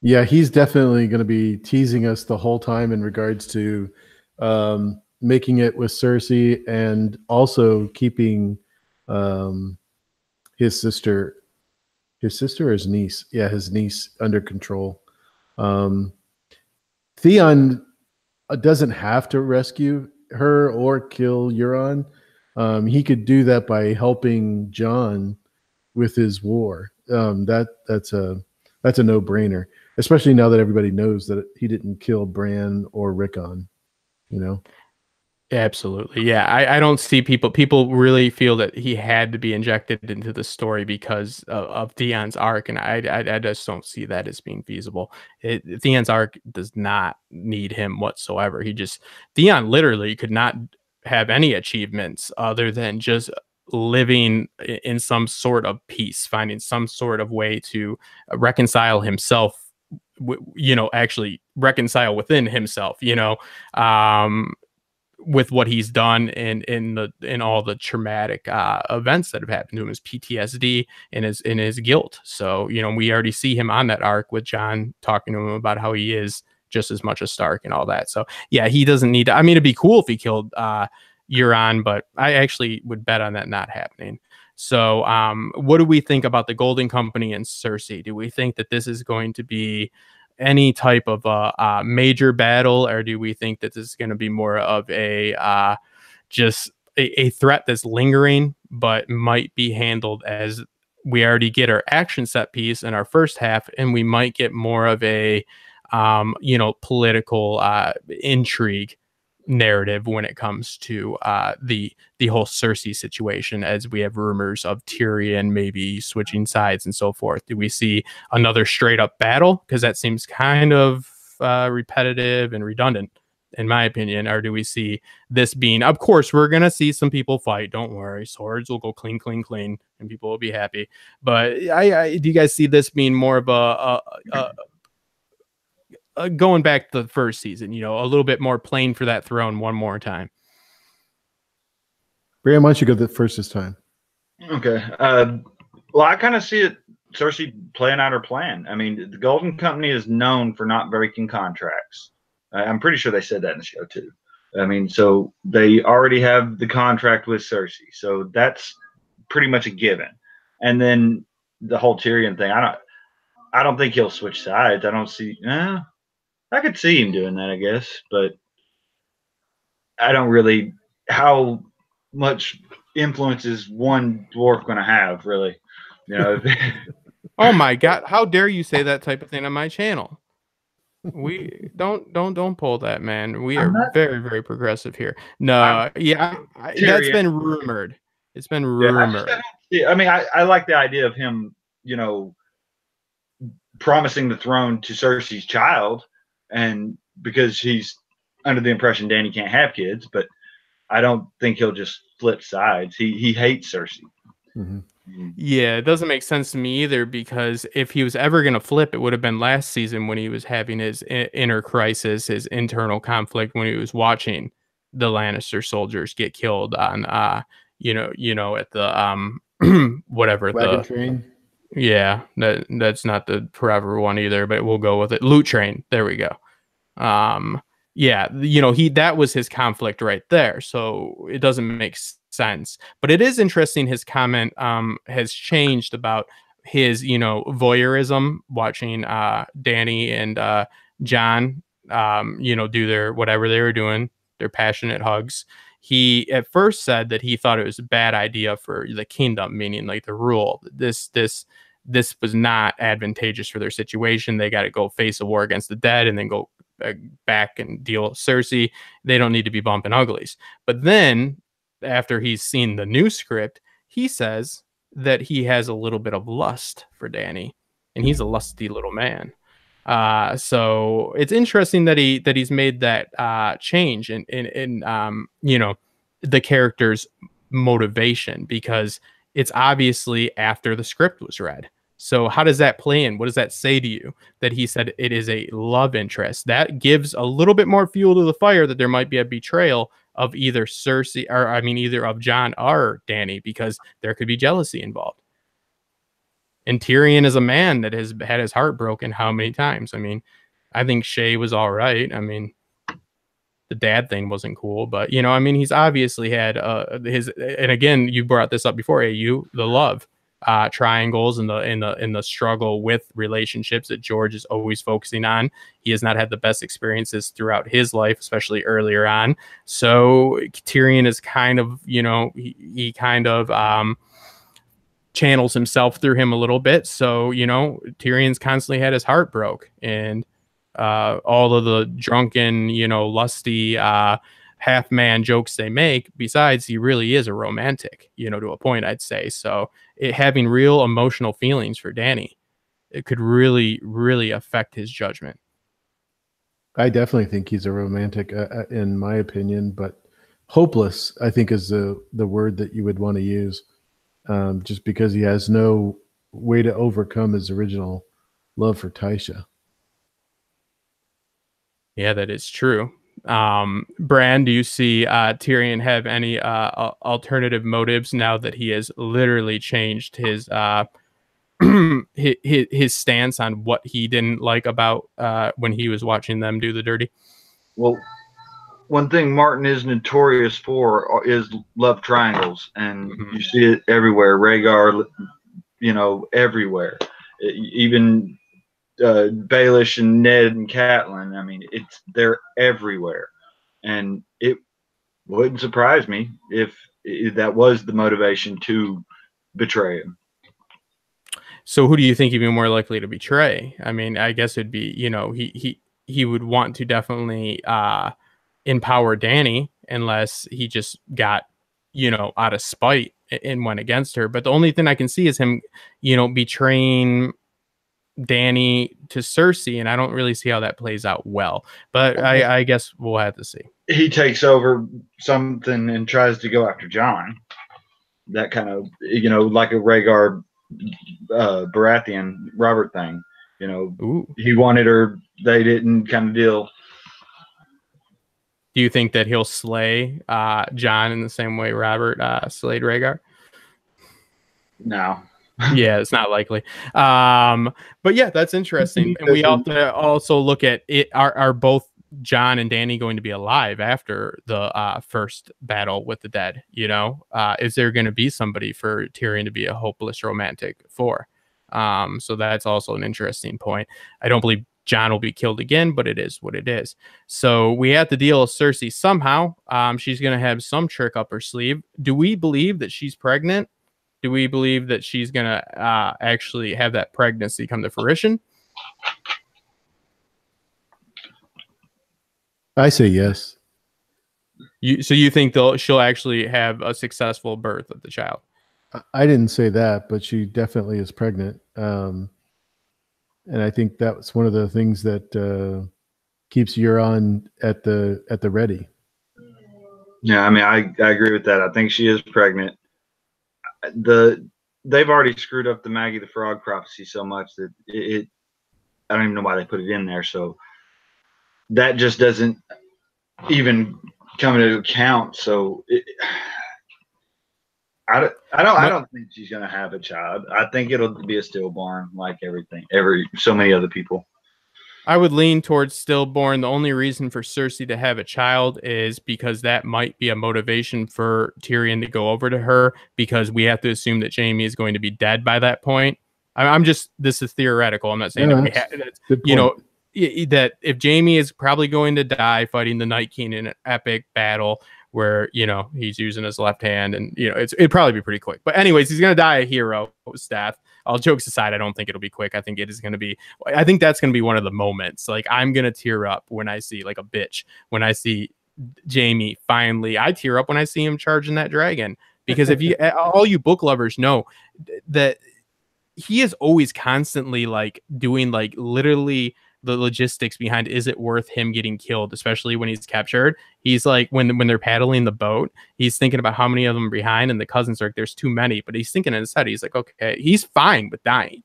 Yeah, he's definitely going to be teasing us the whole time in regards to making it with Cersei, and also keeping his sister or his niece, his niece under control. Theon doesn't have to rescue her or kill Euron. He could do that by helping Jon with his war. That's a no-brainer, especially now that everybody knows that he didn't kill Bran or Rickon, you know? Absolutely. Yeah. I don't see people really feel that he had to be injected into the story because of Theon's arc. And I just don't see that as being feasible. Theon's arc does not need him whatsoever. Theon literally could not have any achievements other than just living in some sort of peace, finding some sort of way to reconcile himself, you know, actually reconcile within himself, you know, with what he's done in all the traumatic events that have happened to him, his PTSD and his guilt. So, you know, we already see him on that arc with Jon talking to him about how he is just as much a Stark and all that. So yeah, he doesn't need to, I mean, it'd be cool if he killed Euron, but I actually would bet on that not happening. So what do we think about the Golden Company and Cersei? Do we think that this is going to be any type of a major battle, or do we think that this is going to be more of a just a threat that's lingering but might be handled as we already get our action set piece in our first half, and we might get more of a you know, political intrigue narrative when it comes to the whole Cersei situation, as we have rumors of Tyrion maybe switching sides and so forth? Do we see another straight up battle? Because that seems kind of repetitive and redundant, in my opinion. Or do we see this being, of course, we're going to see some people fight. Don't worry. Swords will go clean, clean, clean, and people will be happy. But do you guys see this being more of a going back to the first season, you know, a little bit more playing for that throne one more time? Bram, why don't you go the first this time? Okay. Well, I kind of see it, Cersei playing out her plan. I mean, the Golden Company is known for not breaking contracts. I'm pretty sure they said that in the show too. I mean, so they already have the contract with Cersei, so that's pretty much a given. And then the whole Tyrion thing, I don't think he'll switch sides. I don't see. I could see him doing that, I guess, but I don't really. How much influence is one dwarf going to have, really? You know. Oh my God! How dare you say that type of thing on my channel? We don't pull that, man. We are very, very progressive here. No, yeah, that's been rumored. It's been rumored. Yeah, I mean, I like the idea of him, you know, promising the throne to Cersei's child, and because he's under the impression Danny can't have kids, but I don't think he'll just flip sides. He hates Cersei. Yeah, it doesn't make sense to me either, because if he was ever going to flip, it would have been last season when he was having his inner crisis, his internal conflict, when he was watching the Lannister soldiers get killed on, at the whatever Wagon the train. yeah, that's not the forever one either, but we'll go with it. Loot train. There we go. Yeah, that was his conflict right there, so it doesn't make sense. But it is interesting, his comment has changed about his voyeurism, watching Dany and Jon do their whatever they were doing, their passionate hugs. He at first said that he thought it was a bad idea for the kingdom, meaning like the rule. This was not advantageous for their situation. They got to go face a war against the dead and then go back and deal with Cersei. They don't need to be bumping uglies. But then after he's seen the new script, he says that he has a little bit of lust for Dany, and he's a lusty little man. So it's interesting that he's made that change in the character's motivation, because it's obviously after the script was read. So how does that play in? What does that say to you that he said it is a love interest? That gives a little bit more fuel to the fire that there might be a betrayal of either Cersei, or either of Jon or Dany, because there could be jealousy involved. And Tyrion is a man that has had his heart broken how many times? I mean, I think Shay was all right. I mean, the dad thing wasn't cool, but he's obviously had his, and again, you brought this up before, the love triangles and the struggle with relationships that George is always focusing on. He has not had the best experiences throughout his life, especially earlier on. So Tyrion is kind of, he kind of channels himself through him a little bit. So, Tyrion's constantly had his heart broke, and all of the drunken, lusty, half man jokes they make. Besides, he really is a romantic, to a point, I'd say. So having real emotional feelings for Dany, it could really, really affect his judgment. I definitely think he's a romantic, in my opinion, but hopeless, I think, is the word that you would want to use, just because he has no way to overcome his original love for Tysha. Yeah, that is true. Bran, do you see Tyrion have any alternative motives now that he has literally changed his his stance on what he didn't like about when he was watching them do the dirty? Well, one thing Martin is notorious for is love triangles, and you see it everywhere. Rhaegar, everywhere. Even Baelish and Ned and Catelyn. I mean, they're everywhere, and it wouldn't surprise me if that was the motivation to betray him. So, who do you think he'd be more likely to betray? I mean, I guess it'd be he would want to definitely empower Dany, unless he just got out of spite and went against her. But the only thing I can see is him betraying Dany to Cersei, and I don't really see how that plays out well. But I guess we'll have to see. He takes over something and tries to go after Jon. That kind of, like a Rhaegar Baratheon Robert thing. Ooh. He wanted her, they didn't, kind of deal. Do you think that he'll slay Jon in the same way Robert slayed Rhaegar? No. Yeah, it's not likely. But yeah, that's interesting. And we have to also look at it. Are both Jon and Dany going to be alive after the first battle with the dead? Is there going to be somebody for Tyrion to be a hopeless romantic for? So that's also an interesting point. I don't believe Jon will be killed again, but it is what it is. So we have to deal with Cersei somehow. She's going to have some trick up her sleeve. Do we believe that she's pregnant? Do we believe that she's going to actually have that pregnancy come to fruition? I say yes. So you think she'll actually have a successful birth of the child? I didn't say that, but she definitely is pregnant. And I think that's one of the things that keeps Euron at the ready. Yeah, I mean, I agree with that. I think she is pregnant. they've already screwed up the Maggie the Frog prophecy so much that I don't even know why they put it in there. So that just doesn't even come into account. So I don't think she's gonna have a child. I think it'll be a stillborn, like so many other people. I would lean towards stillborn. The only reason for Cersei to have a child is because that might be a motivation for Tyrion to go over to her, because we have to assume that Jaime is going to be dead by that point. This is theoretical. I'm not saying that if Jaime is probably going to die fighting the Night King in an epic battle where, he's using his left hand and, it'd probably be pretty quick. But anyways, he's going to die a hero's death. All jokes aside, I don't think it'll be quick. I think that's going to be one of the moments. Like, I'm going to tear up when I see, like a bitch, when I see Jaime finally. I tear up when I see him charging that dragon, because if you, all you book lovers know that he is always constantly like doing like literally the logistics behind, is it worth him getting killed, especially when he's captured. He's like, when they're paddling the boat, he's thinking about how many of them are behind, and the cousins are like, there's too many, but he's thinking in his head, he's like, okay, he's fine with dying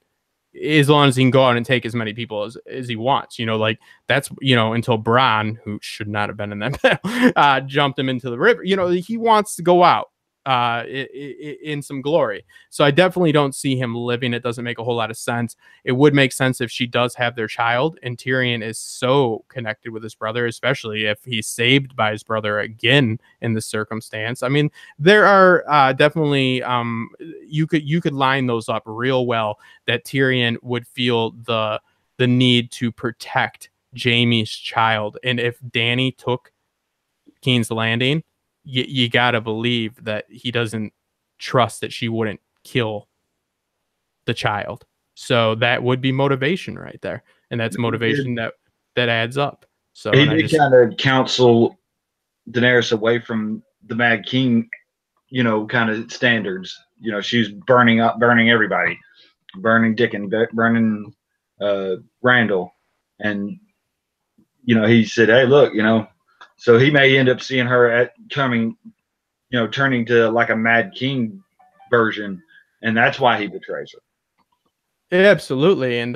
as long as he can go out and take as many people as he wants, like that's, until Bronn, who should not have been in that battle, jumped him into the river. He wants to go out in some glory. So I definitely don't see him living. It doesn't make a whole lot of sense. It would make sense if she does have their child, and Tyrion is so connected with his brother, especially if he's saved by his brother again in this circumstance. I mean, there are definitely you could line those up real well, that Tyrion would feel the need to protect Jaime's child. And if Dany took King's Landing, you gotta believe that he doesn't trust that she wouldn't kill the child. So that would be motivation right there, and that's motivation that adds up. So he did kind of counsel Daenerys away from the Mad King, kind of standards. She's burning everybody, burning Dickon, burning Randall, and he said, "Hey, look, So he may end up seeing her turning to like a Mad King version, and that's why he betrays her." Yeah, absolutely. And,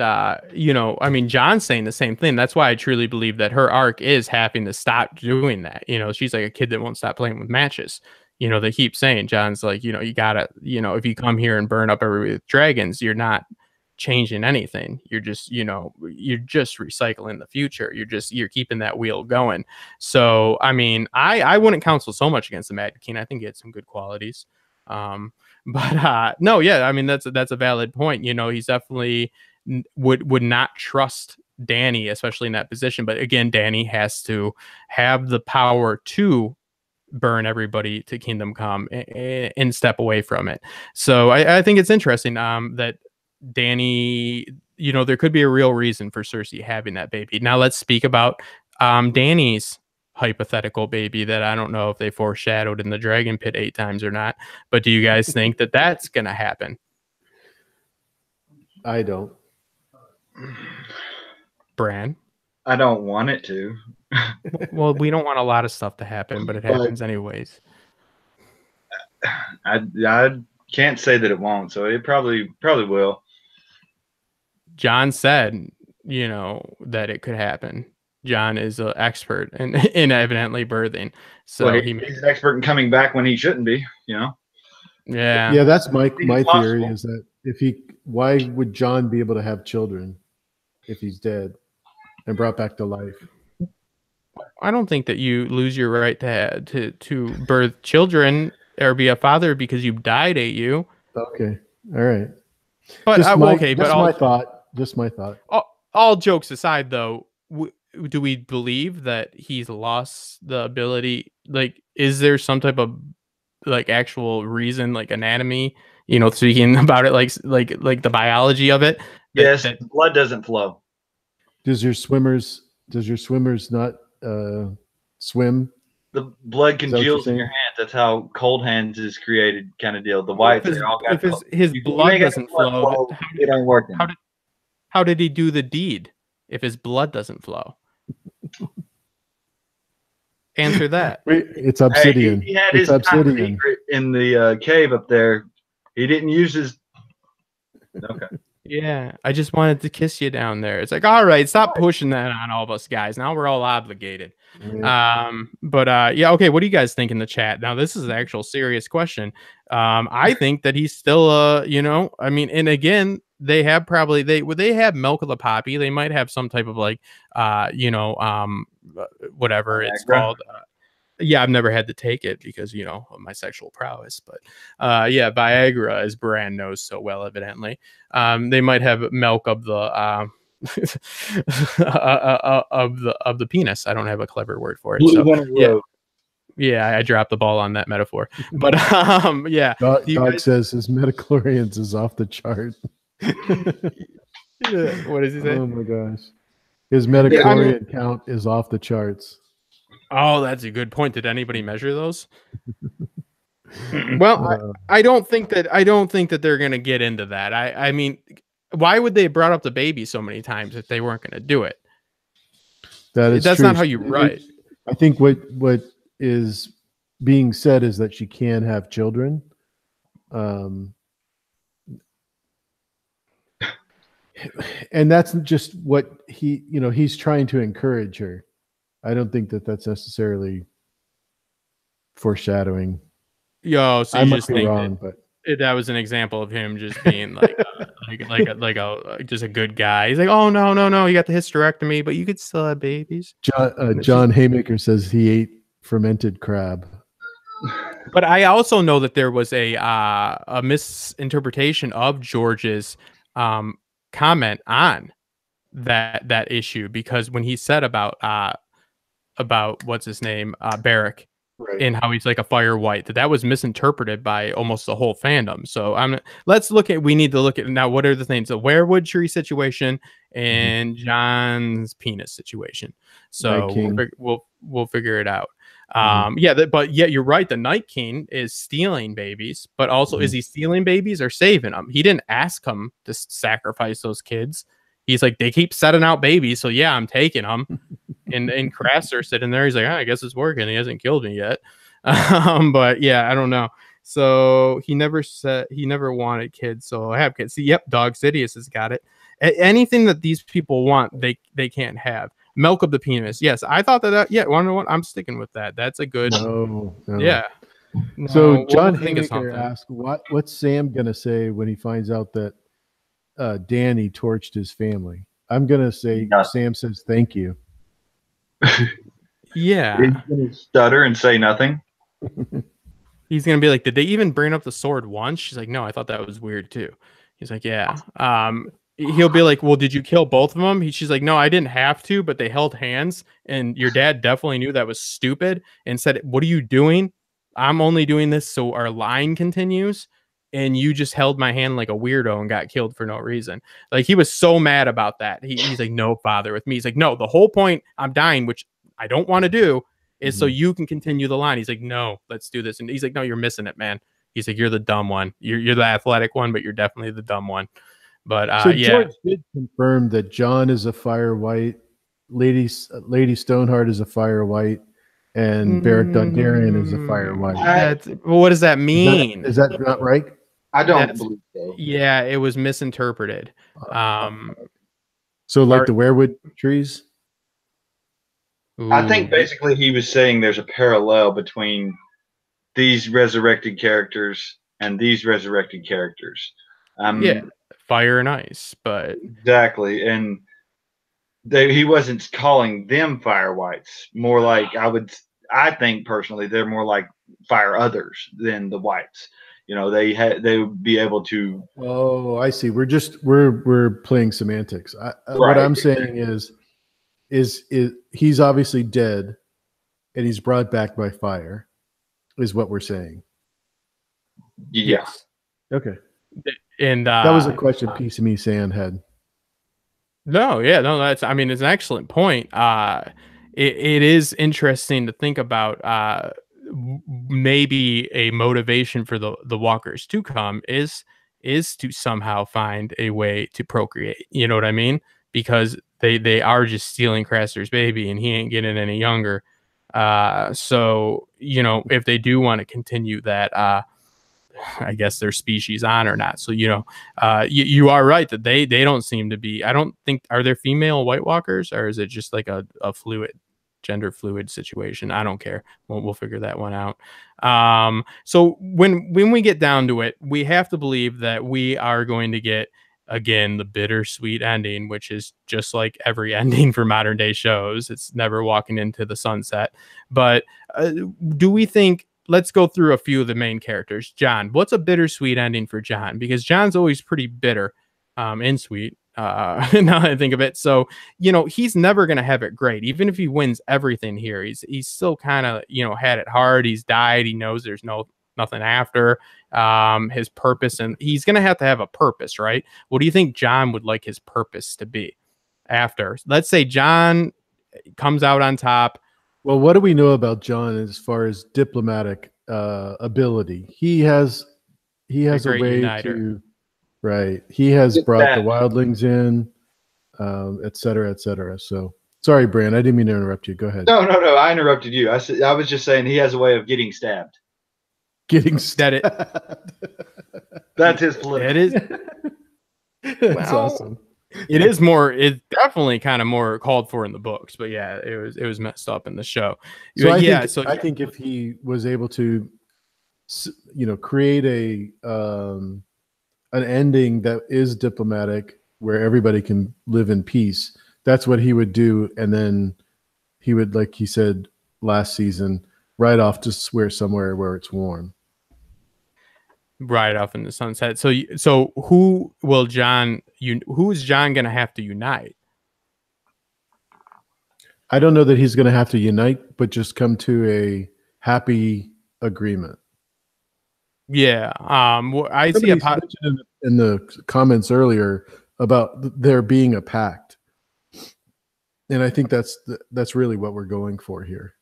John's saying the same thing. That's why I truly believe that her arc is having to stop doing that. She's like a kid that won't stop playing with matches. They keep saying, John's like, you gotta, if you come here and burn up everybody with dragons, you're not changing anything. You're just recycling the future. You're keeping that wheel going. So I mean, I wouldn't counsel so much against the Mad King. I think he had some good qualities. But no, yeah, I mean, that's a valid point. He's definitely would not trust Dany, especially in that position. But again, Dany has to have the power to burn everybody to Kingdom Come and step away from it. So I think it's interesting that Dany, there could be a real reason for Cersei having that baby. Now let's speak about Dany's hypothetical baby that I don't know if they foreshadowed in the Dragon Pit 8 times or not. But do you guys think that that's going to happen? I don't. Bran? I don't want it to. Well, we don't want a lot of stuff to happen, but it happens anyways. I can't say that it won't, so it probably will. John said, that it could happen. John is an expert in evidently birthing. So he's an expert in coming back when he shouldn't be, Yeah. Yeah, that's my theory is that why would John be able to have children if he's dead and brought back to life? I don't think that you lose your right to birth children or be a father because you've died at you. Okay. All right. But Just my thought. All jokes aside, though, do we believe that he's lost the ability? Like, is there some type of like actual reason, like anatomy? Speaking about it, like the biology of it. Yes, blood doesn't flow. Does your swimmers not swim? The blood congeals in your hands. That's how cold hands is created, kind of deal. The whites all got his blood doesn't flow. It ain't working. How did he do the deed if his blood doesn't flow? Answer that. It's obsidian. He had his top secret in the cave up there, He didn't use his. Okay. Yeah, I just wanted to kiss you down there. It's like, all right, stop pushing that on all of us guys. Now we're all obligated. Yeah, okay. What do you guys think in the chat? Now, this is an actual serious question. I think that he's still I mean, and again, they have probably they have milk of the poppy. They might have some type of like whatever it's called. Yeah, I've never had to take it because, of my sexual prowess. But yeah, Viagra, as Bran knows so well, evidently. They might have milk of the of the penis. I don't have a clever word for it. So, yeah, I dropped the ball on that metaphor. But yeah. Dog says his metachlorians is off the chart. What does he say? Oh my gosh. His metachlorian count is off the charts. Oh, that's a good point. Did anybody measure those? Well, I don't think that they're going to get into that. I mean, why would they have brought up the baby so many times if they weren't going to do it? That's true. Not how you write. I think what is being said is that she can have children. And that's just what he's trying to encourage her. I don't think that that's necessarily foreshadowing. Yo, so you just think wrong, but that was an example of him just being like just a good guy. He's like, oh no, you got the hysterectomy, but you could still have babies. John Haymaker says he ate fermented crab. But I also know that there was a misinterpretation of George's comment on that issue, because when he said about what's his name, Barrack, right, and how he's like a fire white, that was misinterpreted by almost the whole fandom. So we need to look at now, what are the things, the werewood tree situation and John's penis situation. So we'll figure it out. But you're right, the Night King is stealing babies, but also is he stealing babies or saving them? He didn't ask them to sacrifice those kids. He's like, they keep setting out babies, so yeah, I'm taking them. and Craster sitting there, he's like, I guess it's working. He hasn't killed me yet. But yeah, I don't know. So he never wanted kids, so I have kids. See, yep, Dog Sidious has got it. Anything that these people want, they can't have. Milk of the penis. Yes, I thought that. Yeah, want to know what? I'm sticking with that. That's a good. No. Yeah. No, so John Haymaker asked, what's Sam gonna say when he finds out that Danny torched his family? I'm gonna say Sam says thank you. Yeah. He's gonna stutter and say nothing. He's gonna be like, did they even bring up the sword once? She's like, no, I thought that was weird too. He's like, yeah. He'll be like, well, did you kill both of them? She's like, no, I didn't have to, but they held hands, and your dad definitely knew that was stupid and said, what are you doing? I'm only doing this so our line continues, and you just held my hand like a weirdo and got killed for no reason. Like, he was so mad about that. He's like, no, bother with me. He's like, no, the whole point I'm dying, which I don't want to do, is so you can continue the line. He's like, no, let's do this. And he's like, no, you're missing it, man. He's like, you're the dumb one. You're the athletic one, but you're definitely the dumb one. But so George did confirm that John is a fire white, Lady Stoneheart is a fire white, and Beric Dondarrion is a fire white. What does that mean? Is that not right? I don't believe so. Yeah, it was misinterpreted. So like the werewood trees? Ooh. I think basically he was saying there's a parallel between these resurrected characters and these resurrected characters. Yeah, fire and ice, but exactly. And he wasn't calling them fire whites. More like I think personally they're more like fire others than the whites. They would be able to. Oh, I see. We're playing semantics. What I'm saying is he's obviously dead, and he's brought back by fire, is what we're saying. Yes. Okay. And that was a question Piece of Me Sand had. It's an excellent point. It is interesting to think about. Maybe a motivation for the walkers to come is to somehow find a way to procreate. You know what I mean? Because they are just stealing Craster's baby, and he ain't getting any younger. So if they do want to continue that I guess their species on or not. So, you are right that they don't seem to be, I don't think, are there female White Walkers, or is it just like a gender fluid situation? I don't care. We'll figure that one out. So when we get down to it, we have to believe that we are going to get, again, the bittersweet ending, which is just like every ending for modern day shows. It's never walking into the sunset. But do we think, let's go through a few of the main characters. John, what's a bittersweet ending for John? Because John's always pretty bitter and sweet. Now that I think of it. So, he's never going to have it great. Even if he wins everything here, he's still kind of, had it hard. He's died. He knows there's nothing after his purpose, and he's going to have a purpose, right? What do you think John would like his purpose to be after? Let's say John comes out on top. Well, what do we know about John as far as diplomatic ability? He has a way uniter. to, right. He has brought the wildlings in, et cetera, et cetera. So sorry, Bran, I didn't mean to interrupt you. Go ahead. No. I interrupted you. I was just saying he has a way of getting stabbed. Getting stabbed. That's his political. It is. That's awesome. It's definitely kind of more called for in the books, but yeah, it was messed up in the show. So I think if he was able to, create an ending that is diplomatic where everybody can live in peace, that's what he would do. And then he would, like he said last season, ride off to somewhere where it's warm. Right off in the sunset. So who is John going to have to unite? I don't know that he's going to have to unite, but just come to a happy agreement. Yeah. I see in the comments earlier about there being a pact, and I think that's really what we're going for here.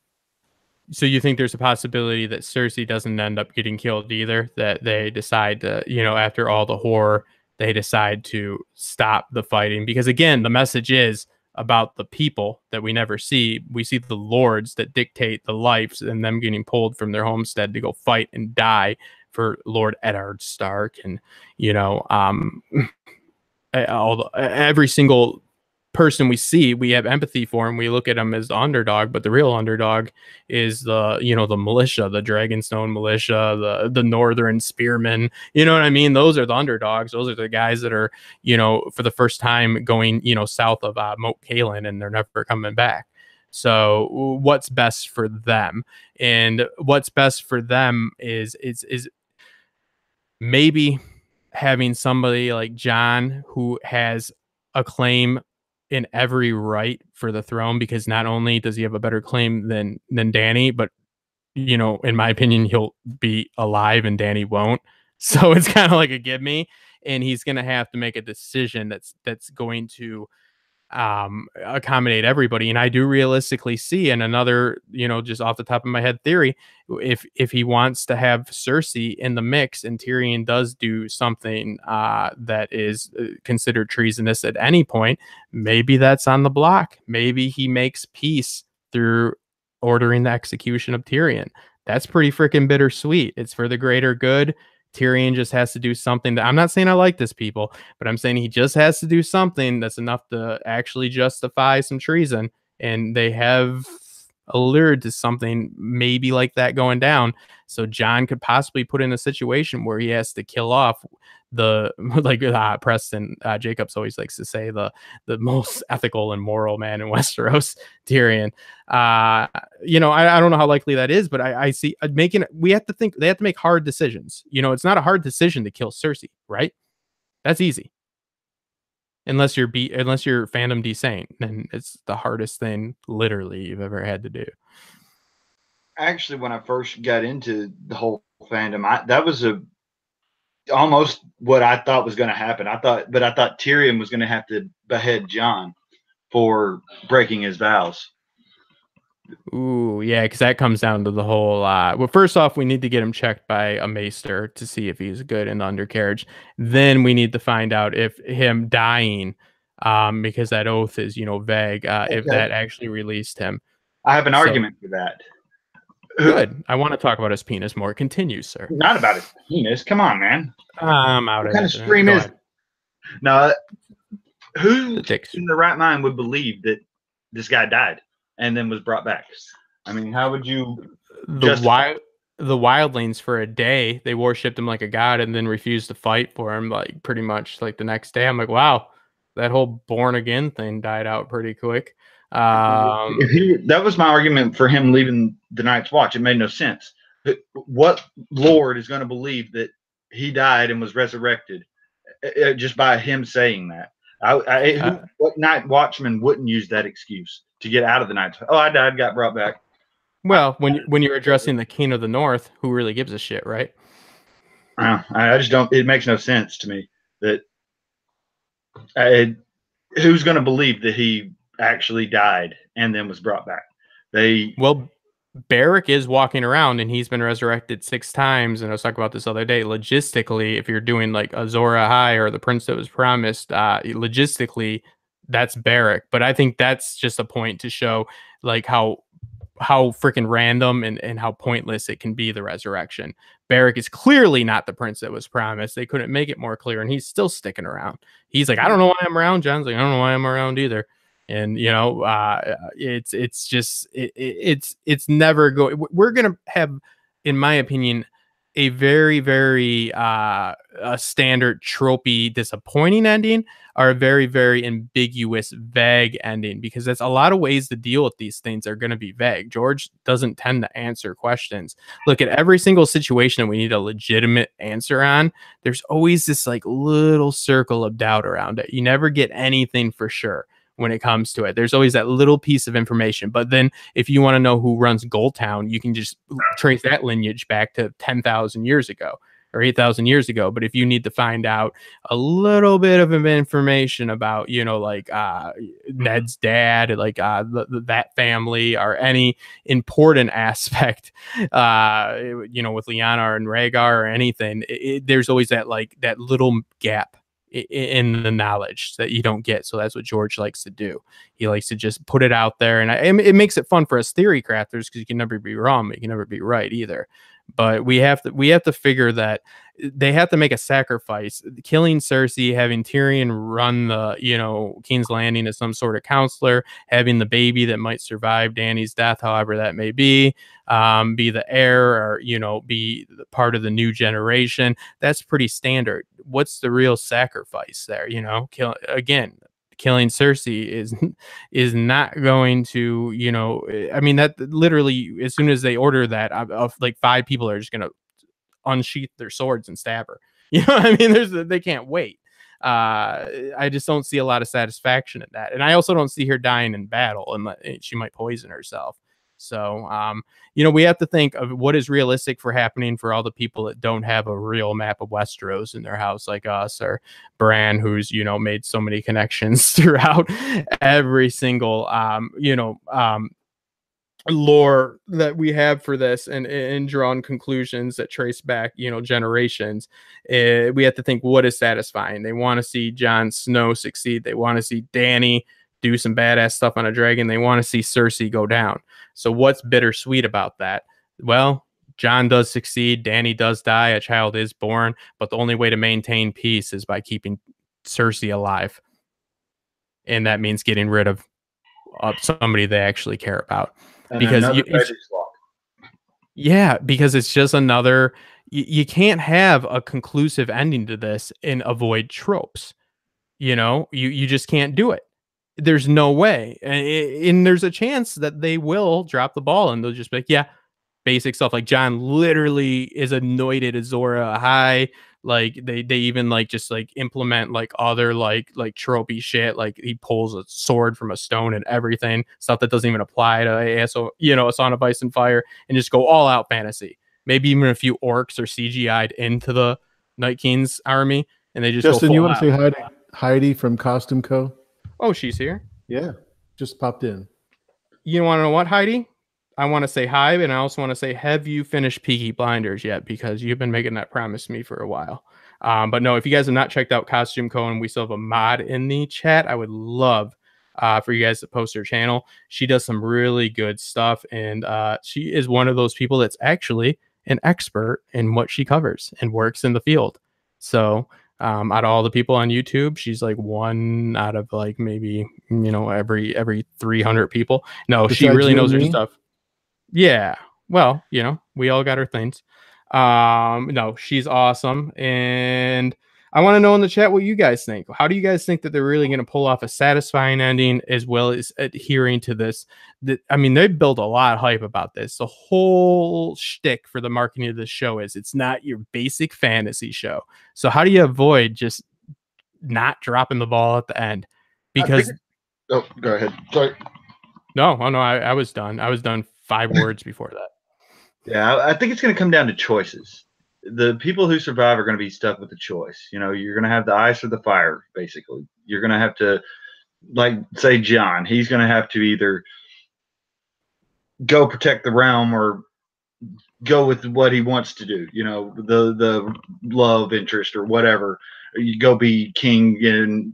So you think there's a possibility that Cersei doesn't end up getting killed either, that they decide to, after all the horror, they decide to stop the fighting? Because again, the message is about the people that we never see. We see the lords that dictate the lives and them getting pulled from their homestead to go fight and die for Lord Eddard Stark. And, every single person we see, we have empathy for him. We look at him as the underdog, but the real underdog is the militia, the Dragonstone militia, the Northern Spearmen. You know what I mean? Those are the underdogs. Those are the guys that are, for the first time going, south of Moat Cailin, and they're never coming back. So what's best for them? And what's best for them is maybe having somebody like John who has a claim in every right for the throne, because not only does he have a better claim than Dany, but in my opinion, he'll be alive and Dany won't. So it's kind of like a give me, and he's going to have to make a decision that's going to accommodate everybody. And I do realistically see, and another, just off the top of my head theory, if he wants to have Cersei in the mix and Tyrion does do something that is considered treasonous at any point, maybe that's on the block. Maybe he makes peace through ordering the execution of Tyrion. That's pretty freaking bittersweet. It's for the greater good. Tyrion just has to do something that, I'm not saying I like this, people, but I'm saying he just has to do something that's enough to actually justify some treason. And they have allured to something maybe like that going down. So John could possibly put in a situation where he has to kill off the, like Preston Jacobs always likes to say, the most ethical and moral man in Westeros, Tyrion. I don't know how likely that is, but I see they have to make hard decisions. It's not a hard decision to kill Cersei, right? That's easy. Unless you're Fandom desane, then it's the hardest thing literally you've ever had to do. Actually, when I first got into the whole fandom, that was almost what I thought was going to happen. I thought Tyrion was going to have to behead Jon for breaking his vows. Ooh, yeah, because that comes down to the whole. Well, first off, we need to get him checked by a maester to see if he's good in the undercarriage. Then we need to find out if him dying, because that oath is vague, if that actually released him. I have an argument for that. Good. I want to talk about his penis more. Continue, sir. Not about his penis. Come on, man. I'm out What of kind it. of stream Go is ahead. No, who The dick in the right mind would believe that this guy died and then was brought back? I mean, how would you justify? The wildlings for a day, they worshipped him like a god and then refused to fight for him, like pretty much like the next day. I'm like, wow, that whole born again thing died out pretty quick. That was my argument for him leaving the Night's Watch. It made no sense. What Lord is going to believe that he died and was resurrected just by him saying that? What Night Watchman wouldn't use that excuse to get out of the Night's Watch? Oh, I died, got brought back. Well, when you're addressing the King of the North, who really gives a shit, right? I just don't. It makes no sense to me that who's going to believe that he actually died and then was brought back. Well, Beric is walking around and he's been resurrected 6 times. And I was talking about this other day. Logistically, if you're doing like Azor Ahai or the Prince that was promised, logistically, that's Beric. But I think that's just a point to show like how freaking random and how pointless it can be, the resurrection. Beric is clearly not the prince that was promised. They couldn't make it more clear, and he's still sticking around. He's like, I don't know why I'm around. John's like, I don't know why I'm around either. And it's never going. We're gonna have, in my opinion, a very, very a standard tropey disappointing ending, or a very, very ambiguous vague ending, because that's a lot of ways to deal with these things are going to be vague. George doesn't tend to answer questions. Look, at every single situation that we need a legitimate answer on, there's always this like little circle of doubt around it. You never get anything for sure when it comes to it. There's always that little piece of information. But then if you want to know who runs Goldtown, you can just trace that lineage back to 10,000 years ago or 8,000 years ago. But if you need to find out a little bit of information about, Ned's dad, like that family, or any important aspect, with Lyanna and Rhaegar or anything, there's always that little gap in the knowledge that you don't get. So that's what George likes to do. He likes to just put it out there, and it makes it fun for us theory crafters, because you can never be wrong, but you can never be right either. But we have to figure that they have to make a sacrifice. Killing Cersei, having Tyrion run the King's Landing as some sort of counselor, having the baby that might survive Dany's death, however that may be the heir, or be part of the new generation. That's pretty standard. What's the real sacrifice there? Killing Cersei is not going to, I mean, that literally, as soon as they order that, like 5 people are just going to unsheath their swords and stab her. I mean, they can't wait. I just don't see a lot of satisfaction in that. And I also don't see her dying in battle, and she might poison herself. So, we have to think of what is realistic for happening for all the people that don't have a real map of Westeros in their house, like us, or Bran, who's, made so many connections throughout every single, lore that we have for this, and drawn conclusions that trace back, generations. We have to think, what is satisfying? They want to see Jon Snow succeed. They want to see Dany do some badass stuff on a dragon. They want to see Cersei go down. So what's bittersweet about that? Well, Jon does succeed. Dany does die. A child is born. But the only way to maintain peace is by keeping Cersei alive. And that means getting rid of somebody they actually care about. Because because it's just another. You can't have a conclusive ending to this and avoid tropes. You just can't do it. There's no way. And there's a chance that they will drop the ball and they'll just be like, yeah, basic stuff. Like Jon literally is annoyed at Azor Ahai. Like they even just implement other like tropey shit. Like he pulls a sword from a stone and everything, stuff that doesn't even apply to a Song of Ice and Fire, and just go all out fantasy. Maybe even a few orcs are CGI'd into the Night King's army, and they just Justin, go you want to out. say hi to Heidi from Costume Co? Oh, she's here. Yeah, just popped in. You want to know what, Heidi? I want to say hi, and I also want to say, have you finished Peaky Blinders yet? Because you've been making that promise to me for a while. But no, if you guys have not checked out Costume Co, and we still have a mod in the chat, I would love for you guys to post her channel. She does some really good stuff, and she is one of those people that's actually an expert in what she covers and works in the field. So out of all the people on YouTube, she's like one out of like maybe, every 300 people. No, she Besides really you knows and her me? stuff. Yeah. Well, we all got our things. No, she's awesome. And I want to know in the chat what you guys think. How do you guys think that they're really going to pull off a satisfying ending as well as adhering to this? I mean, they built a lot of hype about this. The whole shtick for the marketing of this show is it's not your basic fantasy show. So how do you avoid just not dropping the ball at the end? Because oh, go ahead. Sorry. no, I was done. I was done 5 words before that. Yeah, I think it's going to come down to choices. The people who survive are going to be stuck with the choice. You're going to have the ice or the fire, basically. You're going to have to, like, say, John, he's going to have to either go protect the realm or go with what he wants to do, the love interest or whatever. You go be king and,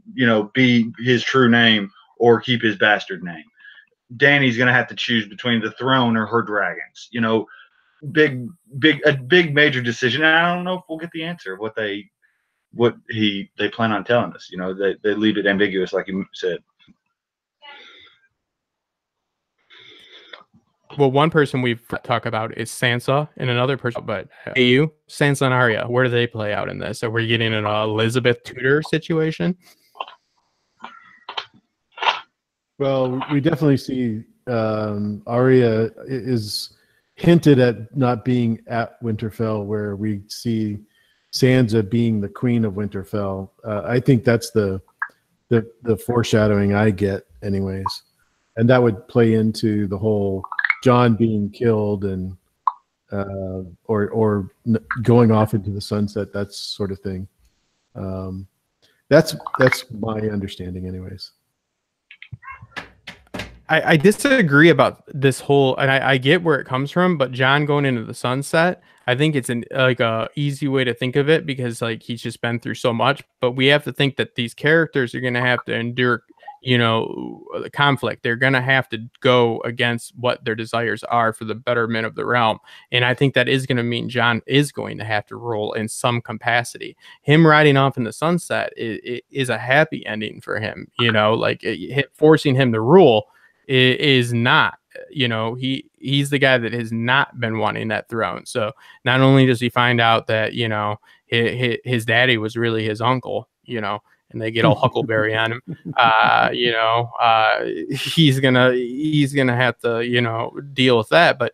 be his true name or keep his bastard name. Danny's going to have to choose between the throne or her dragons, big major decision. And I don't know if we'll get the answer of what they plan on telling us. They leave it ambiguous, like you said. Well, one person we've talked about is Sansa, and another person, but AU, Sansa and Arya, where do they play out in this? Are we getting an Elizabeth Tudor situation? Well, we definitely see Arya is hinted at not being at Winterfell, where we see Sansa being the queen of Winterfell. I think that's the foreshadowing I get, anyways, and that would play into the whole John being killed and or going off into the sunset, that sort of thing. That's my understanding, anyways. I disagree about this whole, and I get where it comes from, but John going into the sunset, I think it's a easy way to think of it because like he's just been through so much. But we have to think that these characters are going to have to endure, the conflict. They're going to have to go against what their desires are for the betterment of the realm, and I think that is going to mean John is going to have to rule in some capacity. Him riding off in the sunset is a happy ending for him. Forcing him to rule is not, he's the guy that has not been wanting that throne. So not only does he find out that, his daddy was really his uncle, and they get all Huckleberry on him, he's gonna have to, deal with that. But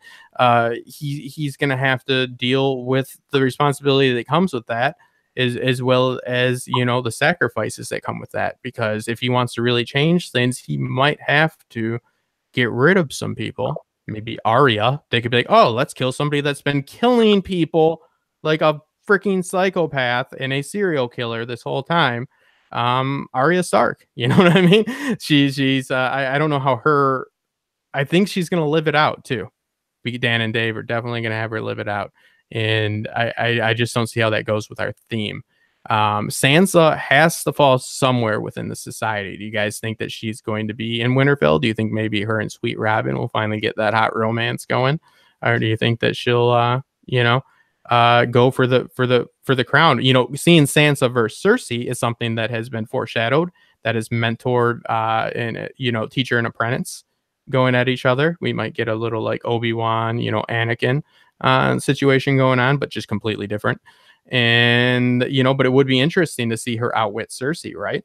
he's gonna have to deal with the responsibility that comes with that, as well as, the sacrifices that come with that. Because if he wants to really change things, he might have to get rid of some people. Maybe Arya, they could be like, oh, let's kill somebody that's been killing people like a freaking psychopath and a serial killer this whole time. Arya Stark, you know what I mean? She's I don't know how I think she's gonna live it out too. Dan and Dave are definitely gonna have her live it out. And I just don't see how that goes with our theme. Sansa has to fall somewhere within the society. Do you guys think that she's going to be in Winterfell? Do you think maybe her and Sweet Robin will finally get that hot romance going? Or do you think that she'll go for the crown? Seeing Sansa versus Cersei is something that has been foreshadowed, that is mentored and teacher and apprentice going at each other. We might get a little like Obi-Wan, Anakin situation going on, but just completely different. And but it would be interesting to see her outwit Cersei, right?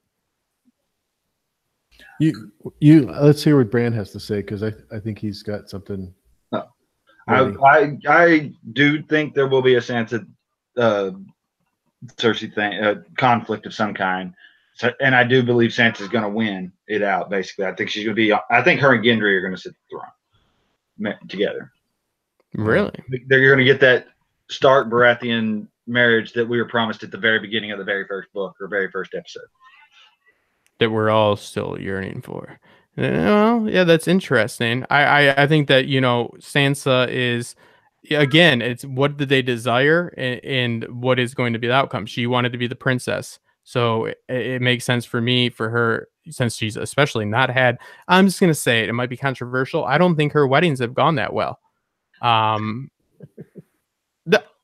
You let's hear what Bran has to say, because I think he's got something. I do think there will be a Sansa Cersei thing, conflict of some kind. So, and I do believe Sansa's going to win it out. Basically, I think she's going to be. I think her and Gendry are going to sit the throne together. Really? They're going to get that Stark Baratheon marriage that we were promised at the very beginning of the very first book or very first episode. That we're all still yearning for. Well, yeah, that's interesting. I think that Sansa is, again, it's what did they desire and what is going to be the outcome. She wanted to be the princess. So it makes sense for me for her, since she's especially not had. I'm just gonna say it. It might be controversial. I don't think her weddings have gone that well. Um,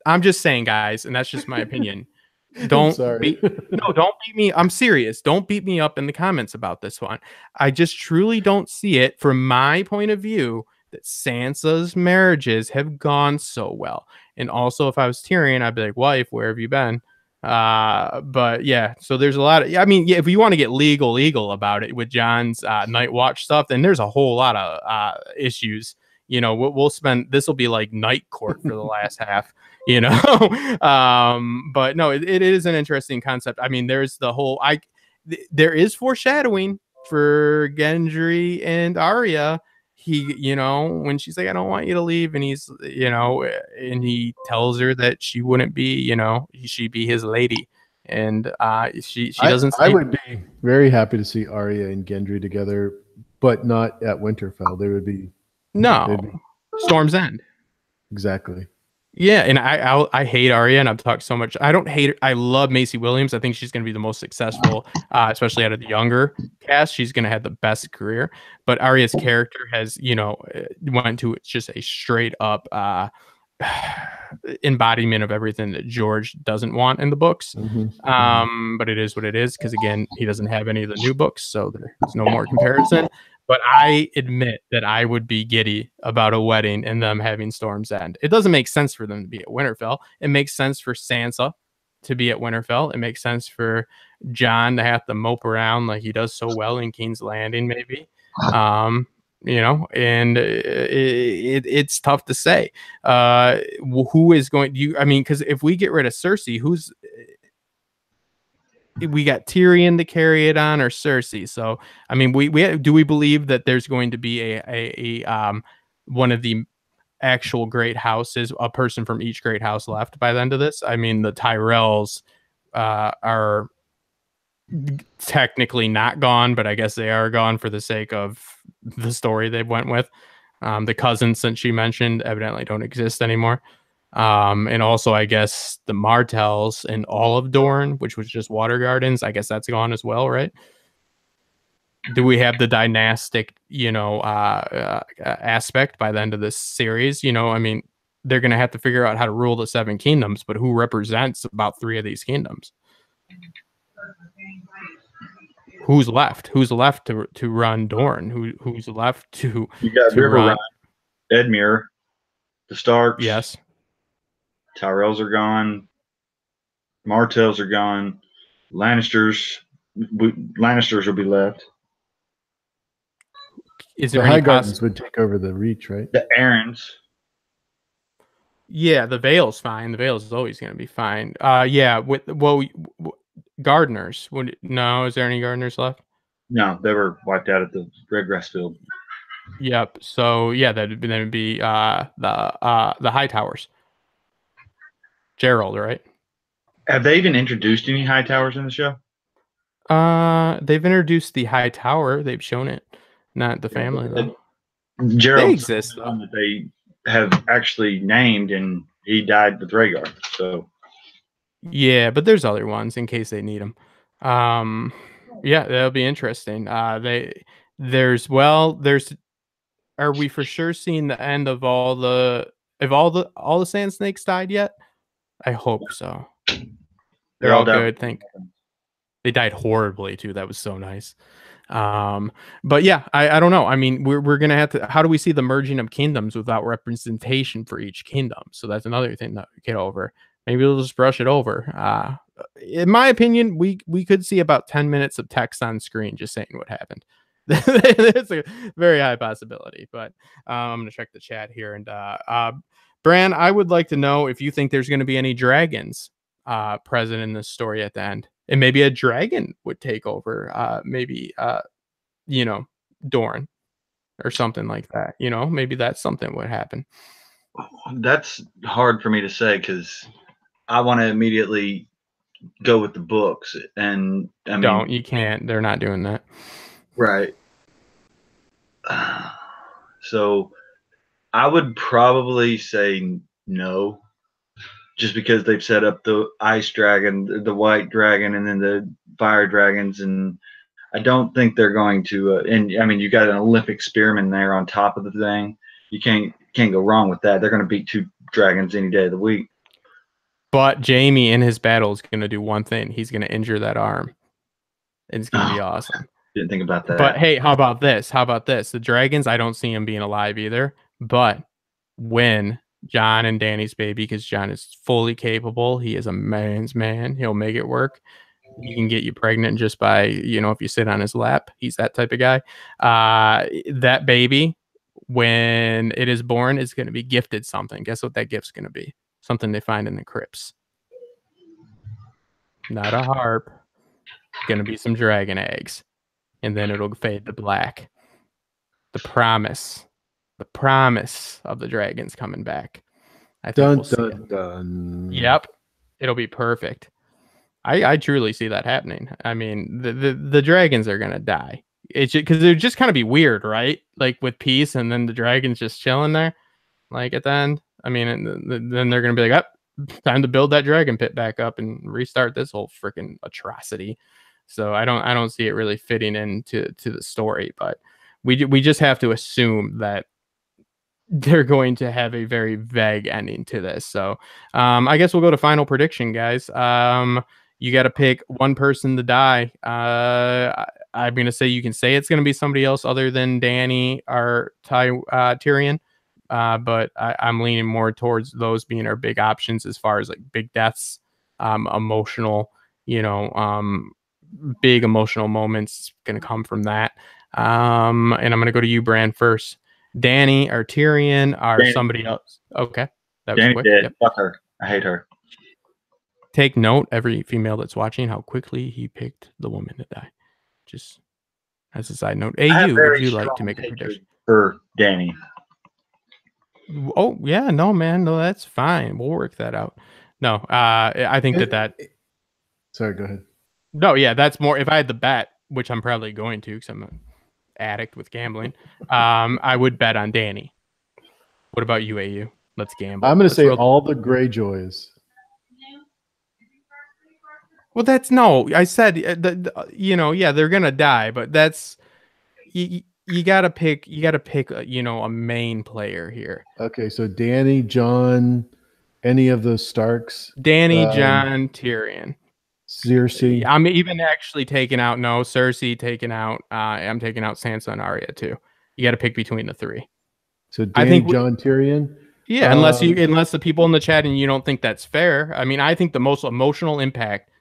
I'm just saying, guys, and that's just my opinion. I'm sorry. Don't beat me. I'm serious. Don't beat me up in the comments about this one. I just truly don't see it from my point of view that Sansa's marriages have gone so well. And also, if I was Tyrion, I'd be like, wife, where have you been? But yeah, so there's a lot of, I mean, yeah, if you want to get legal about it with John's Night Watch stuff, then there's a whole lot of issues. You know, we'll spend, this will be like night court for the last half, you know. But no, it is an interesting concept. I mean, there's the whole, there is foreshadowing for Gendry and Arya. He, you know, when she's like, I don't want you to leave, and he's, you know, and he tells her that she wouldn't be, you know, she'd be his lady, and she doesn't say. I would be very happy to see Arya and Gendry together, but not at Winterfell. They would be Storm's End. Exactly. Yeah, and I hate Arya, and I've talked so much. I don't hate her. I love Macy Williams. I think she's going to be the most successful, especially out of the younger cast. She's going to have the best career. But Arya's character has, you know, went to just a straight up embodiment of everything that George doesn't want in the books. But it is what it is, because again, he doesn't have any of the new books, so there's no more comparison. But I admit that I would be giddy about a wedding and them having Storm's End. It doesn't make sense for them to be at Winterfell. It makes sense for Sansa to be at Winterfell. It makes sense for Jon to have to mope around like he does so well in King's Landing, maybe. You know, and it's tough to say who is going to, I mean, because if we get rid of Cersei, we got Tyrion to carry it on, or Cersei. So I mean, do we believe that there's going to be a one of the actual great houses, a person from each great house left by the end of this? I mean, the Tyrells are technically not gone, but I guess they are gone for the sake of the story they went with. The cousins, since she mentioned, evidently don't exist anymore. And also, I guess the Martells and all of Dorne, which was just Water Gardens, I guess that's gone as well, right? Do we have the dynastic, you know, aspect by the end of this series? You know, I mean, they're going to have to figure out how to rule the 7 kingdoms, but who represents about 3 of these kingdoms? Who's left? Who's left to run Dorne? Who's left to? You got River Run, Edmure, the Starks. Yes. Tyrells are gone. Martells are gone. Lannisters will be left. Is there the High Gardens would take over the Reach, right? The Aarons. Yeah, the Vale's fine. The Vale's always going to be fine. Yeah, Gardeners. No, is there any Gardeners left? No, they were wiped out at the Redgrass Field. Yep. So yeah, that would be the High Towers. Gerald, right? Have they even introduced any High Towers in the show? They've introduced the High Tower. They've shown it, not the family though. Gerald they exist. The one that they have actually named, and he died with Rhaegar. So yeah, but there's other ones in case they need them. Yeah, that'll be interesting. Are we for sure seeing the end of all the Sand Snakes died yet? I hope so. They're all good. They died horribly too. That was so nice. But yeah, I don't know. I mean, we're gonna have to. How do we see the merging of kingdoms without representation for each kingdom? So that's another thing that we get over. Maybe we'll just brush it over. In my opinion, we could see about 10 minutes of text on screen just saying what happened. It's a very high possibility. But I'm gonna check the chat here. And Bran, I would like to know if you think there's going to be any dragons present in this story at the end. And maybe a dragon would take over, maybe, you know, Dorne or something like that. You know, maybe that's something would happen. That's hard for me to say because I want to immediately go with the books. And I mean, you can't. They're not doing that. Right. So I would probably say no. just because they've set up the ice dragon, the white dragon, and then the fire dragons, and I don't think they're going to. And I mean, you got an Olympic spearman there on top of the thing. You can't go wrong with that. They're going to beat 2 dragons any day of the week. But Jamie in his battle is going to do one thing. He's going to injure that arm. And it's going to be awesome. Didn't think about that. But hey, how about this? The dragons, I don't see them being alive either. But when John and Danny's baby, because John is fully capable, he is a man's man. He'll make it work. He can get you pregnant just by, if you sit on his lap. He's that type of guy. That baby, when it is born, is going to be gifted something. Guess what that gift's going to be? Something they find in the crypts. Not a harp. Going to be some dragon eggs. And then it'll fade to black. The promise of the dragons coming back. I think dun. Yep. It'll be perfect. I truly see that happening. I mean, the dragons are going to die. It's because it would just kind of be weird, right? Like with peace and then the dragons just chilling there. Like at the end. I mean, and then they're going to be like, time to build that dragon pit back up and restart this whole freaking atrocity. So I don't see it really fitting into the story, but we just have to assume that they're going to have a very vague ending to this. So I guess we'll go to final prediction, guys. You got to pick one person to die. I'm going to say you can say it's going to be somebody else other than Danny or Tyrion. But I'm leaning more towards those being our big options as far as like big deaths, emotional, big emotional moments going to come from that. And I'm going to go to you, Bran, first. Danny or Tyrion or somebody else. Okay. That was Danny quick. dead. Yep. Fuck her. I hate her. Take note, every female that's watching, how quickly he picked the woman to die. Just as a side note. AU, would you like to make a prediction? For Danny. Oh, yeah. No, man. No, that's fine. We'll work that out. No, I think that. Sorry, go ahead. No, yeah, that's more. If I had the bet, which I'm probably going to because I'm an addict with gambling, I would bet on Danny. What about you, AU? Let's gamble. I'm going to say all the Greyjoys. Well, that's no. I said, yeah, they're gonna die, but that's you gotta pick. You gotta pick, a main player here. Okay, so Danny, John, any of the Starks. Danny, John, Tyrion, Cersei. I'm even actually taking out Cersei. Taking out. I'm taking out Sansa and Arya too. You got to pick between the 3. So Danny, John, Tyrion. Yeah, unless the people in the chat and you don't think that's fair. I mean, I think the most emotional impact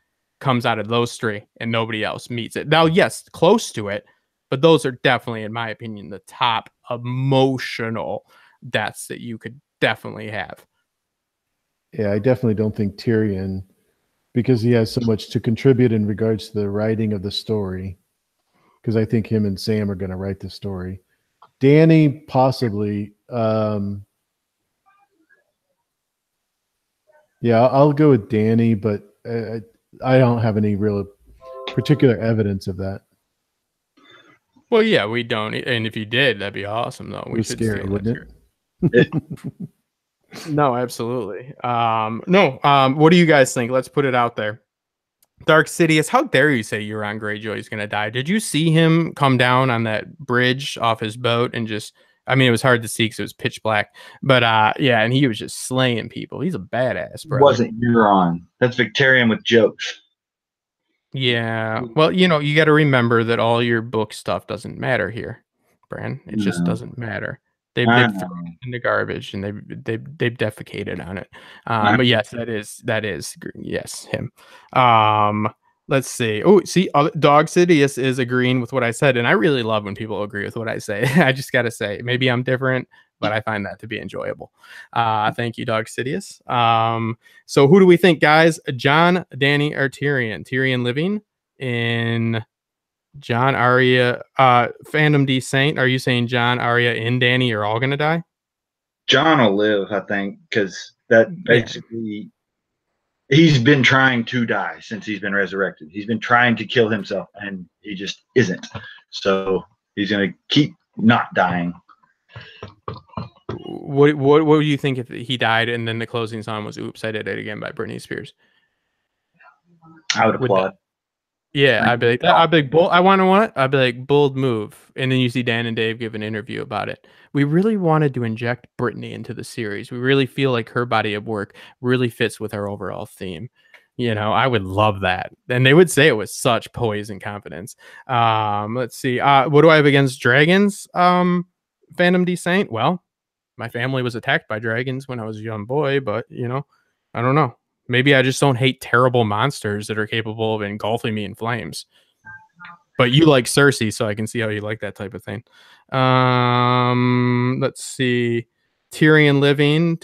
comes out of those 3 and nobody else meets it. Now, yes, close to it, but those are definitely, in my opinion, the top emotional deaths that you could definitely have. Yeah, I definitely don't think Tyrion, because he has so much to contribute in regards to the writing of the story, because I think him and Sam are going to write the story. Danny, possibly. Yeah, I'll go with Danny, but I don't have any real particular evidence of that. Well, yeah, we don't. And if you did, that'd be awesome, though. We should scary, wouldn't it? No, absolutely. What do you guys think? Let's put it out there. Dark Sidious, how dare you say Euron Greyjoy is going to die? Did you see him come down on that bridge off his boat and just... I mean, it was hard to see because it was pitch black. But, yeah, and he was just slaying people. He's a badass, bro. Wasn't Euron. That's Victorian with jokes. Yeah. Well, you got to remember that all your book stuff doesn't matter here, Bran. It just doesn't matter. They've thrown it in the garbage and they've defecated on it. But yes, that is yes, him. Let's see. Oh, see, Dog Sidious is agreeing with what I said, and I really love when people agree with what I say. I just gotta say, maybe I'm different, but I find that to be enjoyable. Thank you, Dog Sidious. So who do we think, guys? John, Danny, or Tyrion? Tyrion living in John, Arya, Fandom D Saint. Are you saying John, Arya, and Danny are all gonna die? John will live, I think, because that basically he's been trying to die since he's been resurrected. He's been trying to kill himself, and he just isn't. So he's gonna keep not dying. What would you think if he died and then the closing song was "Oops, I Did It Again" by Britney Spears? I would applaud. Yeah, I'd be like, I'd be like, bold. I want to what? I'd be like, bold move. And then you see Dan and Dave give an interview about it. We really wanted to inject Britney into the series. We really feel like her body of work really fits with our overall theme. I would love that. And they would say it with such poise and confidence. Let's see. What do I have against dragons? Fandom Descent. Well, my family was attacked by dragons when I was a young boy, but I don't know. Maybe I just don't hate terrible monsters that are capable of engulfing me in flames. But you like Cersei, so I can see how you like that type of thing. Let's see. Tyrion living,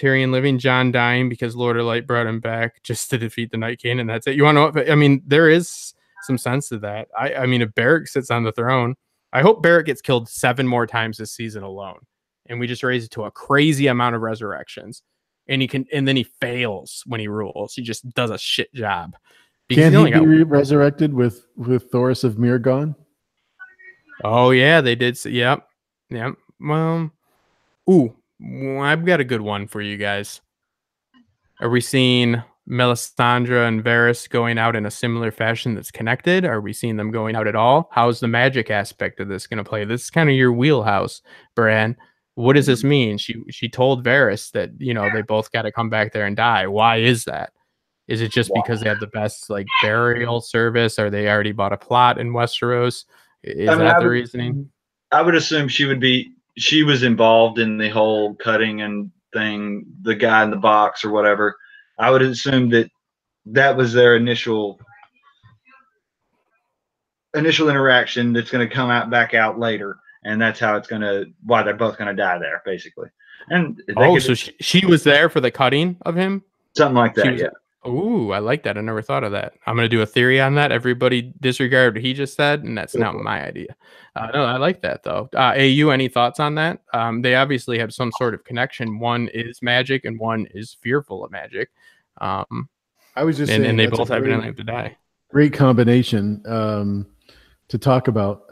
Jon dying because Lord of Light brought him back just to defeat the Night King, and that's it. You want to know? I mean, there is some sense to that. I mean, if Beric sits on the throne, I hope Beric gets killed 7 more times this season alone, and we just raise it to a crazy amount of resurrections. And then he fails when he rules. He just does a shit job. Can he be resurrected with Thoros of Mirgon? Oh yeah, they did. Yep. Well, I've got a good one for you guys. Are we seeing Melisandre and Varys going out in a similar fashion that's connected? Are we seeing them going out at all? How's the magic aspect of this going to play? This is kind of your wheelhouse, Bran. What does this mean? She told Varys that, they both got to come back there and die. Why is that? Is it just because they have the best burial service? Or they already bought a plot in Westeros? Is that the reasoning? I would assume she was involved in the whole cutting and thing, the guy in the box or whatever. I would assume that was their initial interaction that's going to come back out later. And that's how why they're both going to die there, basically. And so she was there for the cutting of him? Something like that, yeah. Ooh, I like that. I never thought of that. I'm going to do a theory on that. Everybody disregard what he just said, and that's not my idea. No, I like that, though. AU, any thoughts on that? They obviously have some sort of connection. One is magic, and one is fearful of magic. I was just saying, and they both evidently have to die. Great combination. To talk about,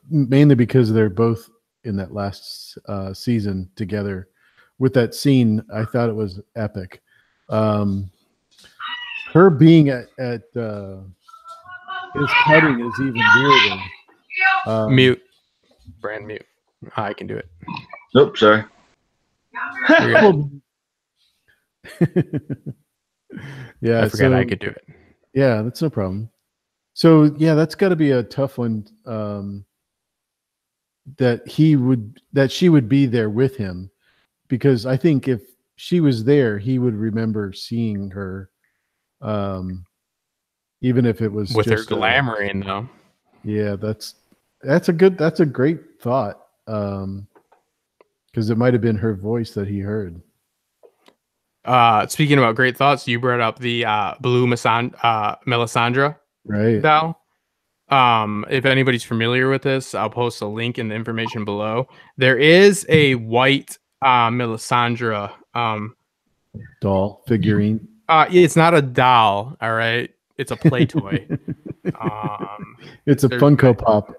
mainly because they're both in that last season together. With that scene, I thought it was epic. Her being at his cutting is even weirder. Mute. Brand mute. I can do it. Nope, sorry. Yeah, I forgot I could do it. Yeah, that's no problem. So yeah, that's got to be a tough one. That she would be there with him, because I think if she was there, he would remember seeing her, even if it was with just her glamoring though. Yeah, that's a great thought, because it might have been her voice that he heard. Speaking about great thoughts, you brought up the blue Melisandre. Right. Dow. If anybody's familiar with this, I'll post a link in the information below. There is a white Melisandre doll figurine. It's not a doll, all right. It's a play toy. It's a Funko Pop.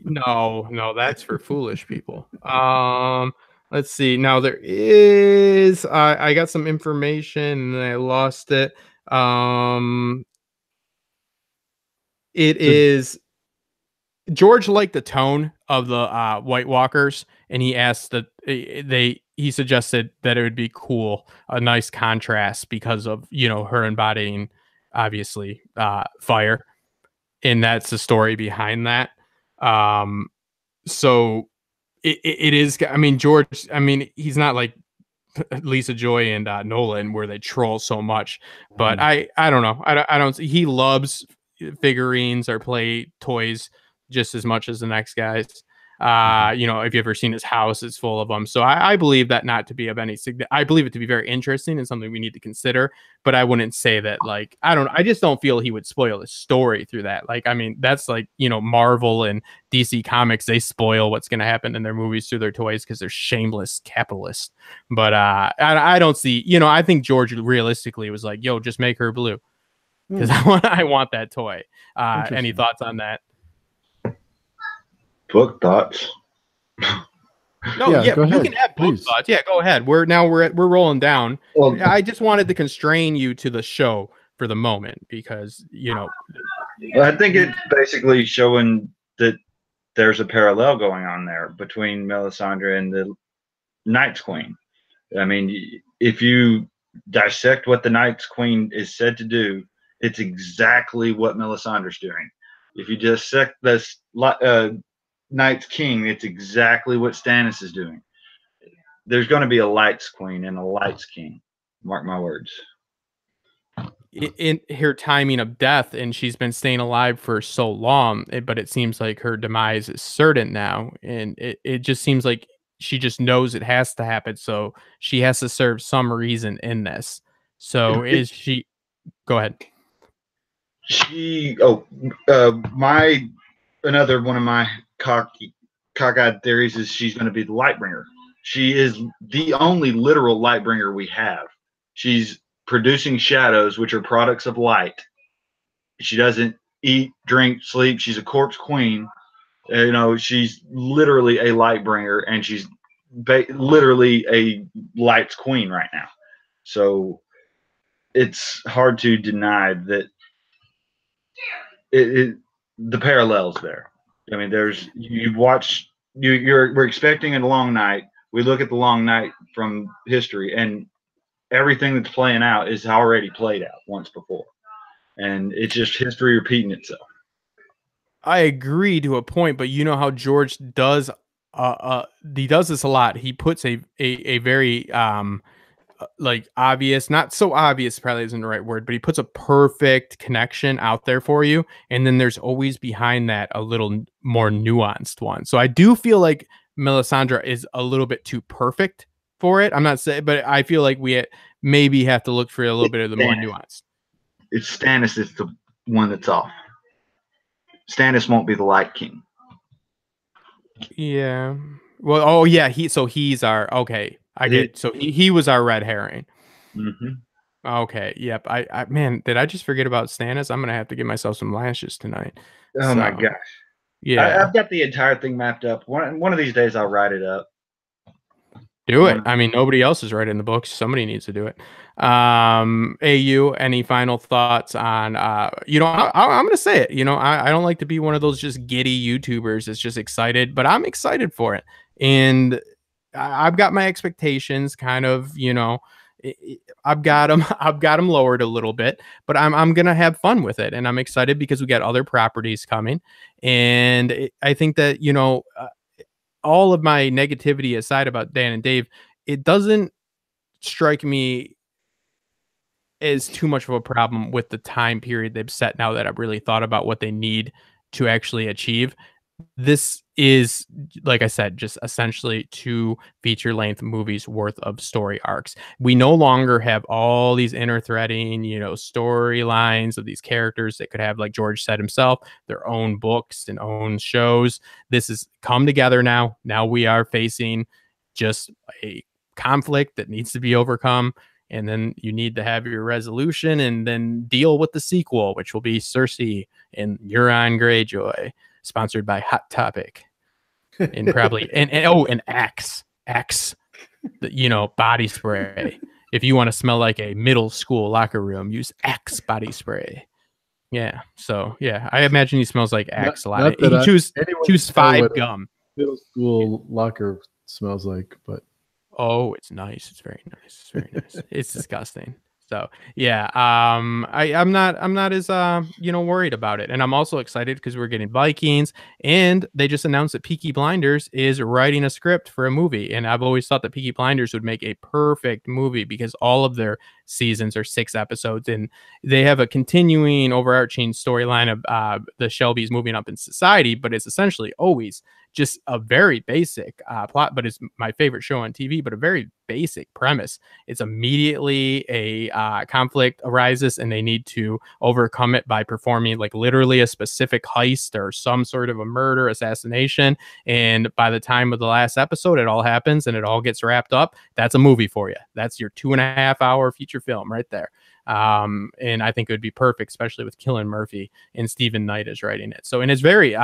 No, that's for foolish people. Let's see. Now there is. I got some information and I lost it. Is George liked the tone of the White Walkers, and he asked that he suggested that it would be cool, a nice contrast because of her embodying obviously fire, and that's the story behind that. So it is. I mean, George. I mean, he's not like Lisa Joy and Nolan where they troll so much, but I don't know. I don't. He loves figurines or play toys just as much as the next guys. If you've ever seen his house, it's full of them. So I believe that not to be of any I believe it to be very interesting and something we need to consider, but I wouldn't say that I just don't feel he would spoil the story through that. That's Marvel and DC Comics, they spoil what's going to happen in their movies through their toys because they're shameless capitalists. But I don't see, I think George realistically was like, yo, just make her blue. Because I want that toy. Any thoughts on that? Book thoughts. No, Yeah, yeah, go you ahead, can have both please. thoughts. Yeah, go ahead. We're rolling down. Well, I just wanted to constrain you to the show for the moment because I think it's basically showing that there's a parallel going on there between Melisandre and the Night's Queen. I mean, if you dissect what the Night's Queen is said to do, it's exactly what Melisandre's doing. If you dissect this Night's King, it's exactly what Stannis is doing. There's going to be a Light's Queen and a Light's King. Mark my words. in her timing of death, and she's been staying alive for so long, but it seems like her demise is certain now, and it just seems like she just knows it has to happen, so she has to serve some reason in this. So is she? Go ahead. My another one of my cockeyed theories is she's going to be the Lightbringer. She is the only literal Lightbringer we have. She's producing shadows, which are products of light. She doesn't eat, drink, sleep. She's a corpse queen. She's literally a Lightbringer, and she's literally a Light's Queen right now. So it's hard to deny that the parallels there. I mean, we're expecting a long night. We look at the long night from history, and everything that's playing out is already played out once before, and it's just history repeating itself. I agree to a point, but you know how George does he does this a lot. He puts a very like obvious, not so obvious probably isn't the right word, but he puts a perfect connection out there for you, and then there's always behind that a little more nuanced one. So I do feel like Melisandre is a little bit too perfect for it. I'm not saying, but I feel like we maybe have to look for a little bit of the more nuance. It's Stannis is the one that's off. Stannis won't be the Light King. Yeah. Well, oh yeah, he's our okay. I get. So he was our red herring. Mm-hmm. Okay. Yep. I man, did I just forget about Stannis? I'm gonna have to give myself some lashes tonight. Oh my gosh. Yeah. I've got the entire thing mapped up. One of these days I'll write it up. Do it. I mean, nobody else is writing the books. Somebody needs to do it. AU, any final thoughts on, I'm going to say it, I don't like to be one of those just giddy YouTubers that's just excited, but I'm excited for it. And I've got my expectations kind of, I've got them lowered a little bit, but I'm going to have fun with it. And I'm excited because we got other properties coming. And I think that, all of my negativity aside about Dan and Dave, it doesn't strike me as too much of a problem with the time period they've set now that I've really thought about what they need to actually achieve. This is, like I said, just essentially 2 feature-length movies worth of story arcs. We no longer have all these interthreading, storylines of these characters that could have, like George said himself, their own books and own shows. This has come together now. Now we are facing just a conflict that needs to be overcome. And then you need to have your resolution and then deal with the sequel, which will be Cersei and Euron Greyjoy. Sponsored by Hot Topic, and probably and Axe, body spray. If you want to smell like a middle school locker room, use Axe body spray. Yeah, so yeah, I imagine he smells like Axe a lot. Choose 5 gum. Middle school locker smells like, but it's nice. It's very nice. It's very nice. It's disgusting. So yeah, I'm not as worried about it, and I'm also excited because we're getting Vikings, and they just announced that Peaky Blinders is writing a script for a movie, and I've always thought that Peaky Blinders would make a perfect movie because all of their seasons are 6 episodes, and they have a continuing overarching storyline of the Shelbys moving up in society, but it's essentially always just a very basic plot, but it's my favorite show on TV, but a very basic premise. It's immediately a conflict arises, and they need to overcome it by performing like literally a specific heist or some sort of a murder, assassination. And by the time of the last episode, it all happens and it all gets wrapped up. That's a movie for you. That's your 2.5-hour feature film right there. And I think it would be perfect, especially with Cillian Murphy and Stephen Knight is writing it. So, and it's very,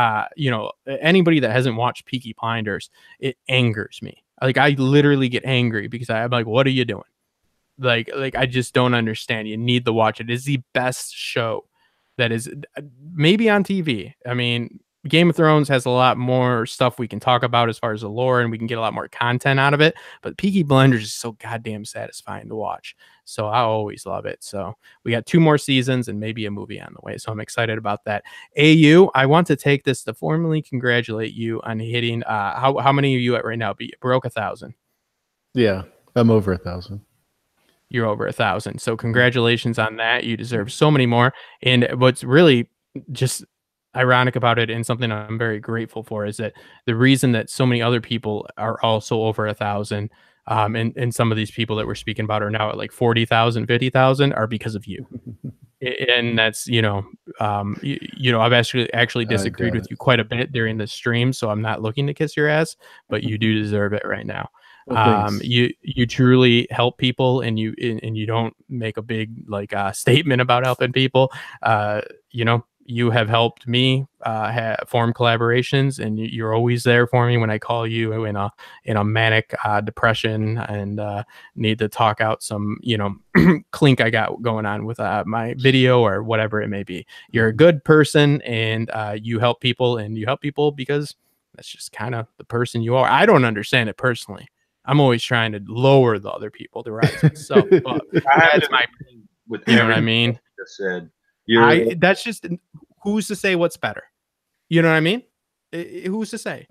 anybody that hasn't watched Peaky Blinders, it angers me. Like, I literally get angry because I'm like, what are you doing? Like I just don't understand. You need to watch it. It's the best show that is maybe on TV. I mean, Game of Thrones has a lot more stuff we can talk about as far as the lore, and we can get a lot more content out of it. But Peaky Blinders is so goddamn satisfying to watch. So I always love it. So we got 2 more seasons and maybe a movie on the way. So I'm excited about that. AU, I want to take this to formally congratulate you on hitting, how many are you at right now? Broke 1,000. Yeah, I'm over 1,000. You're over 1,000. So congratulations on that. You deserve so many more. And what's really just ironic about it, and something I'm very grateful for, is that the reason that so many other people are also over 1,000, and some of these people that we're speaking about are now at like 40,000, 50,000, are because of you. And that's, I've actually disagreed with you quite a bit during the stream, so I'm not looking to kiss your ass, but you do deserve it right now. Well, you truly help people, and you don't make a big statement about helping people. You have helped me form collaborations, and you're always there for me when I call you in a manic depression and need to talk out some clink I got going on with my video or whatever it may be. You're a good person, and you help people, because that's just kind of the person you are. I don't understand it personally. I'm always trying to lower the other people to rise myself. But that's my, with you know what I mean? Just said. That's just, who's to say what's better? You know what I mean? Who's to say?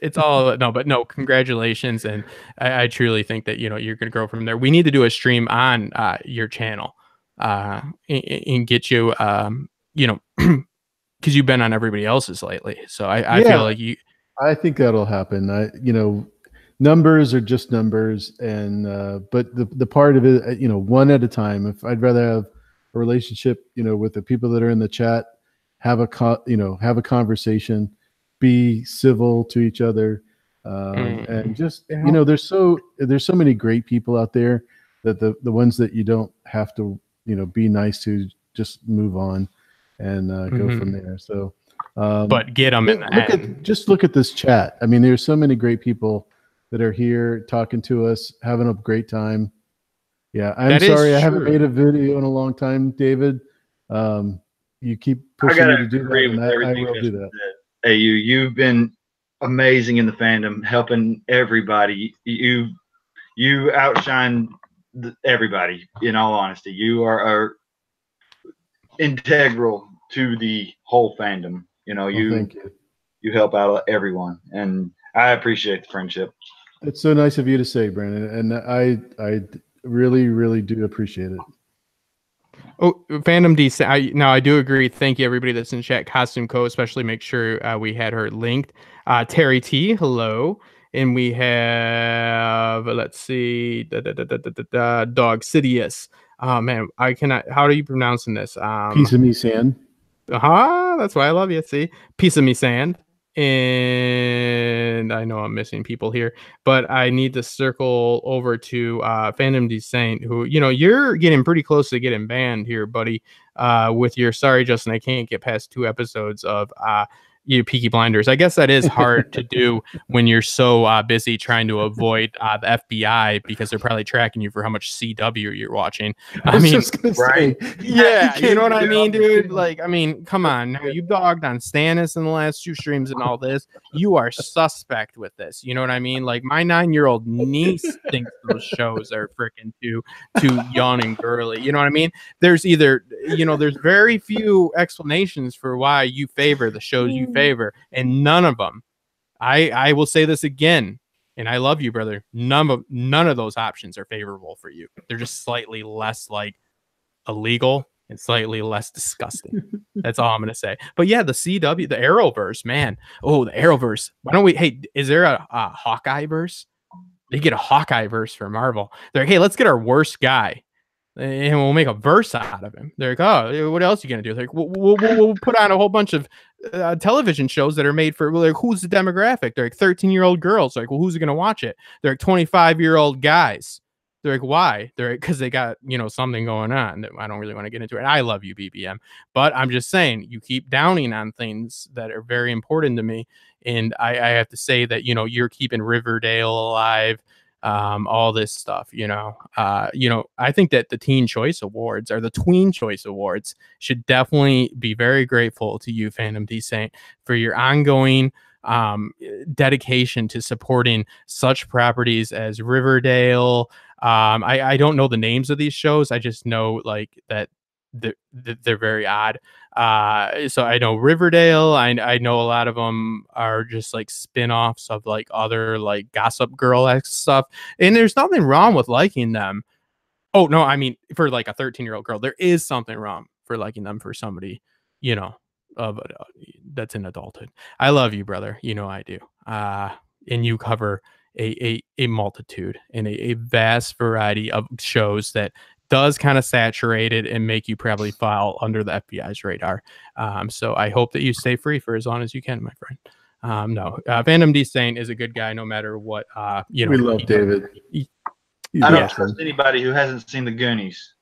It's all no. Congratulations, and I truly think that you're gonna grow from there. We need to do a stream on your channel, and get you, because you've been on everybody else's lately. So I feel like you. I think that'll happen. Numbers are just numbers, and but the part of it, one at a time. If I'd rather have a relationship, with the people that are in the chat, have a conversation, be civil to each other, and just there's so many great people out there that the ones that you don't have to be nice to, just move on and go from there. So, but get them in the end. Just look at this chat. I mean, there's so many great people that are here talking to us, having a great time. Yeah, I'm sorry I haven't made a video in a long time, David. You keep pushing me to do that, and I will do that. Hey, you've been amazing in the fandom, helping everybody. You outshine everybody. In all honesty, you are integral to the whole fandom. Thank you. You help out everyone, and I appreciate the friendship. It's so nice of you to say, Brandon, and I really, really do appreciate it. Oh, Fandom DC. I do agree. Thank you, everybody that's in chat. Costume Co. especially, make sure we had her linked. Terry T. Hello, and we have, let's see, Dog Sidious. Oh man, I cannot. How are you pronouncing this? Piece of me sand. That's why I love you. See, piece of me sand. And I know I'm missing people here, but I need to circle over to Fandom Descent, who, you're getting pretty close to getting banned here, buddy, with your sorry, Justin, I can't get past 2 episodes of Peaky Blinders. I guess that is hard to do when you're so busy trying to avoid the FBI, because they're probably tracking you for how much CW you're watching. I mean, right? Yeah, you know what I mean, dude? Like, I mean, come on. Now, you dogged on Stannis in the last 2 streams and all this. You are suspect with this. You know what I mean? Like, my 9-year-old niece thinks those shows are freaking too young and girly. You know what I mean? There's either, there's very few explanations for why you favor the shows you favor, and none of them, I will say this again, and I love you, brother, none of those options are favorable for you. They're just slightly less illegal and slightly less disgusting. That's all I'm gonna say. But yeah, the CW, the Arrowverse, man. Oh, the Arrowverse. Why don't we, hey, is there a Hawkeye verse? They get a Hawkeye verse for Marvel. They're like, hey, let's get our worst guy, and we'll make a verse out of him. They're like, oh, what else are you gonna do? They're like, we'll put on a whole bunch of television shows that are made for, like, who's the demographic? They're like 13-year-old girls. They're like, well, who's gonna watch it? They're like 25-year-old guys. They're like, why? They're like, because they got, something going on that I don't really want to get into it. And I love you, BBM, but I'm just saying, you keep downing on things that are very important to me, and I have to say that you're keeping Riverdale alive, all this stuff. I think that the Teen Choice Awards, or the Tween Choice Awards, should definitely be very grateful to you, Fandom D Saint, for your ongoing dedication to supporting such properties as Riverdale. I don't know the names of these shows. I just know like that they're very odd. So I know Riverdale. I know a lot of them are just like spin-offs of like other like Gossip Girl-esque stuff. And there's nothing wrong with liking them. Oh no, I mean, for like a 13-year-old girl, there is something wrong for liking them for somebody, of that's in adulthood. I love you, brother. I do. And you cover a multitude and a vast variety of shows that does kind of saturate it and make you probably fall under the FBI's radar. So I hope that you stay free for as long as you can, my friend. Fandom D Saint is a good guy no matter what. We love David. I don't trust anybody who hasn't seen the Goonies.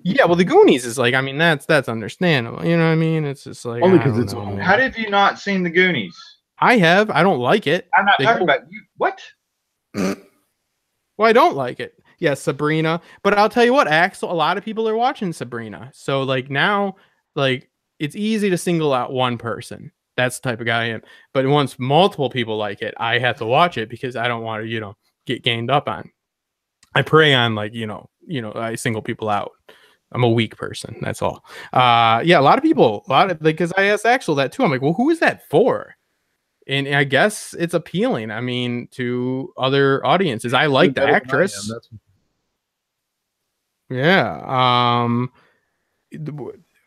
Yeah, well, the Goonies is like, I mean, that's understandable. You know what I mean? It's just like, only because it's how have you not seen the Goonies? I have. I don't like it. I'm not talking about you. What? Well, I don't like it. Yeah, Sabrina. But I'll tell you what, Axel, a lot of people are watching Sabrina. So like now, like it's easy to single out one person. That's the type of guy I am. But once multiple people like it, I have to watch it because I don't want to, get gained up on. I prey on like, I single people out. I'm a weak person. That's all. Yeah, a lot of because I asked Axel that too. I'm like, well, who is that for? And I guess it's appealing. I mean, to other audiences. I like the actress. Yeah.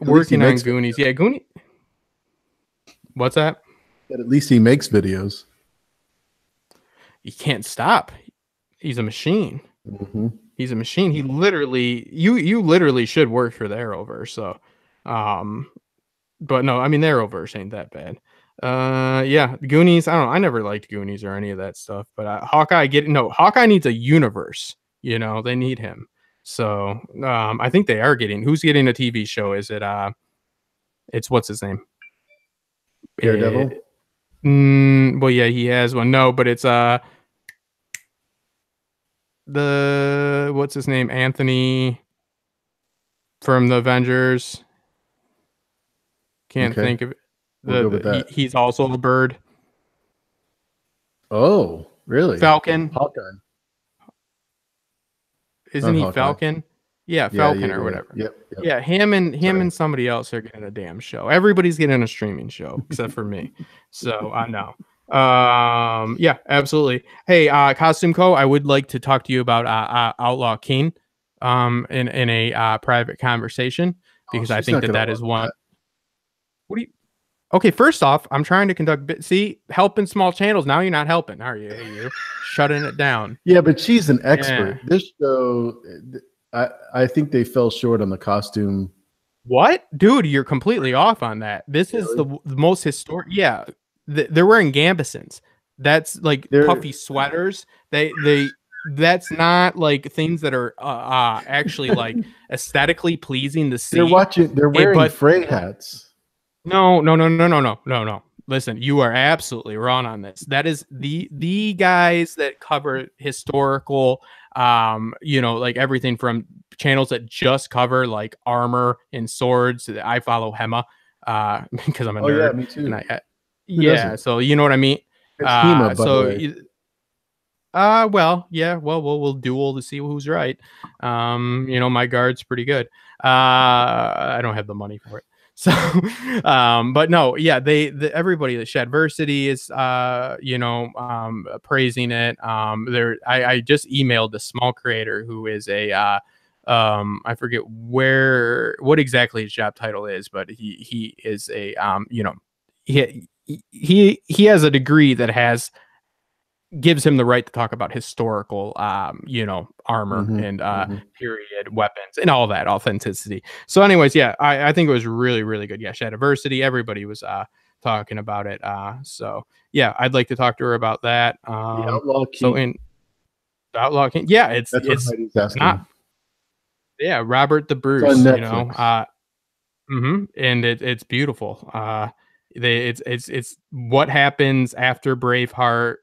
Working on Goonies. Yeah, Goonies. What's that? But at least he makes videos. He can't stop. He's a machine. Mm-hmm. He's a machine. He literally, you literally should work for the Arrowverse. So, but no, I mean, the Arrowverse ain't that bad. Yeah, Goonies. I don't know. I never liked Goonies or any of that stuff. But Hawkeye needs a universe. They need him. So, I think they are getting. Who's getting a TV show? Is it? It's what's his name? Daredevil. Well, yeah, he has one. No, but it's what's his name? Anthony from the Avengers. Can't think of it. He's also a bird. Oh, really? Falcon. Hawkeye. Isn't he Falcon? Yeah, Falcon or whatever. Yep. Yeah, him and somebody else are getting a damn show. Everybody's getting a streaming show except for me. So I know. Yeah, absolutely. Hey, Costume Co, I would like to talk to you about Outlaw King in a private conversation, because I think that is one. What do you? Okay, first off, I'm trying to conduct. Helping small channels. Now you're not helping, are you? You're shutting it down. Yeah, but she's an expert. Yeah. This show, I think they fell short on the costume. What, dude? You're completely off on that. This is the most historic. Yeah, they're wearing gambesons. That's like puffy sweaters. That's not like things that are actually like aesthetically pleasing to see. They're wearing Frey hats. No. Listen, you are absolutely wrong on this. That is the guys that cover historical, like everything from channels that just cover like armor and swords. I follow Hema because I'm a nerd. Yeah, me too. And so you know what I mean. It's Hema, we'll duel to see who's right. My guard's pretty good. I don't have the money for it. So, but no, yeah, everybody that Shadversity is, praising it. I just emailed the small creator who is I forget what exactly his job title is, but he is a, he has a degree that has gives him the right to talk about historical, you know, armor and period weapons and all that authenticity. So anyways, yeah, I think it was really, really good. Yeah, Shadiversity, everybody was talking about it. So yeah, I'd like to talk to her about that. The Outlaw King. So in the Outlaw King, yeah, That's what Heidi's asking. not, yeah, Robert the Bruce, you know, and it's beautiful. It's what happens after Braveheart,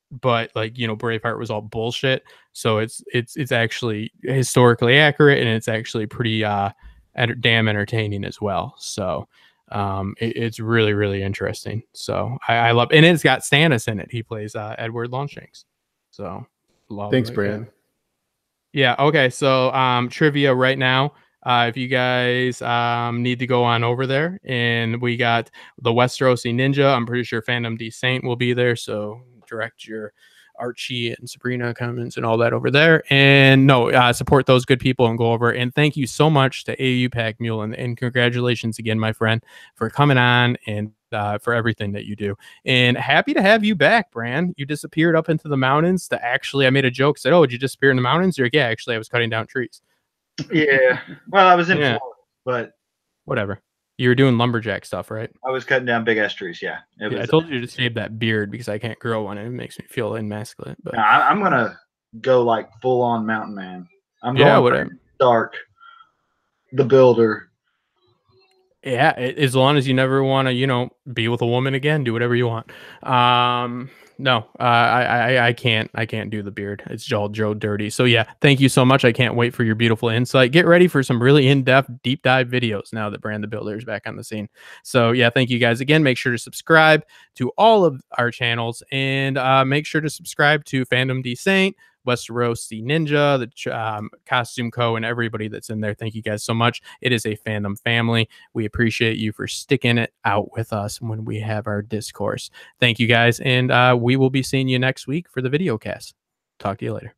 but like, you know, Braveheart was all bullshit. So it's actually historically accurate, and it's actually pretty damn entertaining as well. So it's really, really interesting. So I love, and it's got Stannis in it. He plays Edward Longshanks. So thanks, Brad. Yeah. Okay. So trivia right now. If you guys need to go on over there, and we got the Westerosi Ninja. I'm pretty sure Fandom D Saint will be there. So direct your Archie and Sabrina comments and all that over there. And no, support those good people and go over. And thank you so much to AU Packmule, and congratulations again, my friend, for coming on and for everything that you do. And happy to have you back, Bran. You disappeared up into the mountains to actually, I made a joke, said, oh, did you disappear in the mountains? You're like, yeah, actually, I was cutting down trees. Yeah. Well, I was in Florida, but whatever. You were doing lumberjack stuff, right? I was cutting down big ass trees. Yeah. I told you to shave that beard because I can't grow one. It makes me feel emasculate. But I'm gonna go like full on mountain man. I'm going whatever. Dark, the Builder. Yeah, as long as you never want to, you know, be with a woman again, do whatever you want. No, I can't do the beard. It's all Joe dirty. So yeah, thank you so much. I can't wait for your beautiful insight. Get ready for some really in-depth, deep dive videos now that Brand the Builder is back on the scene. So yeah, thank you guys again. Make sure to subscribe to all of our channels, and make sure to subscribe to Fandom D Saint, Westerosi Ninja, the Costume Co, and everybody that's in there. Thank you guys so much. It is a fandom family. We appreciate you for sticking it out with us when we have our discourse. Thank you guys, and we will be seeing you next week for the video cast. Talk to you later.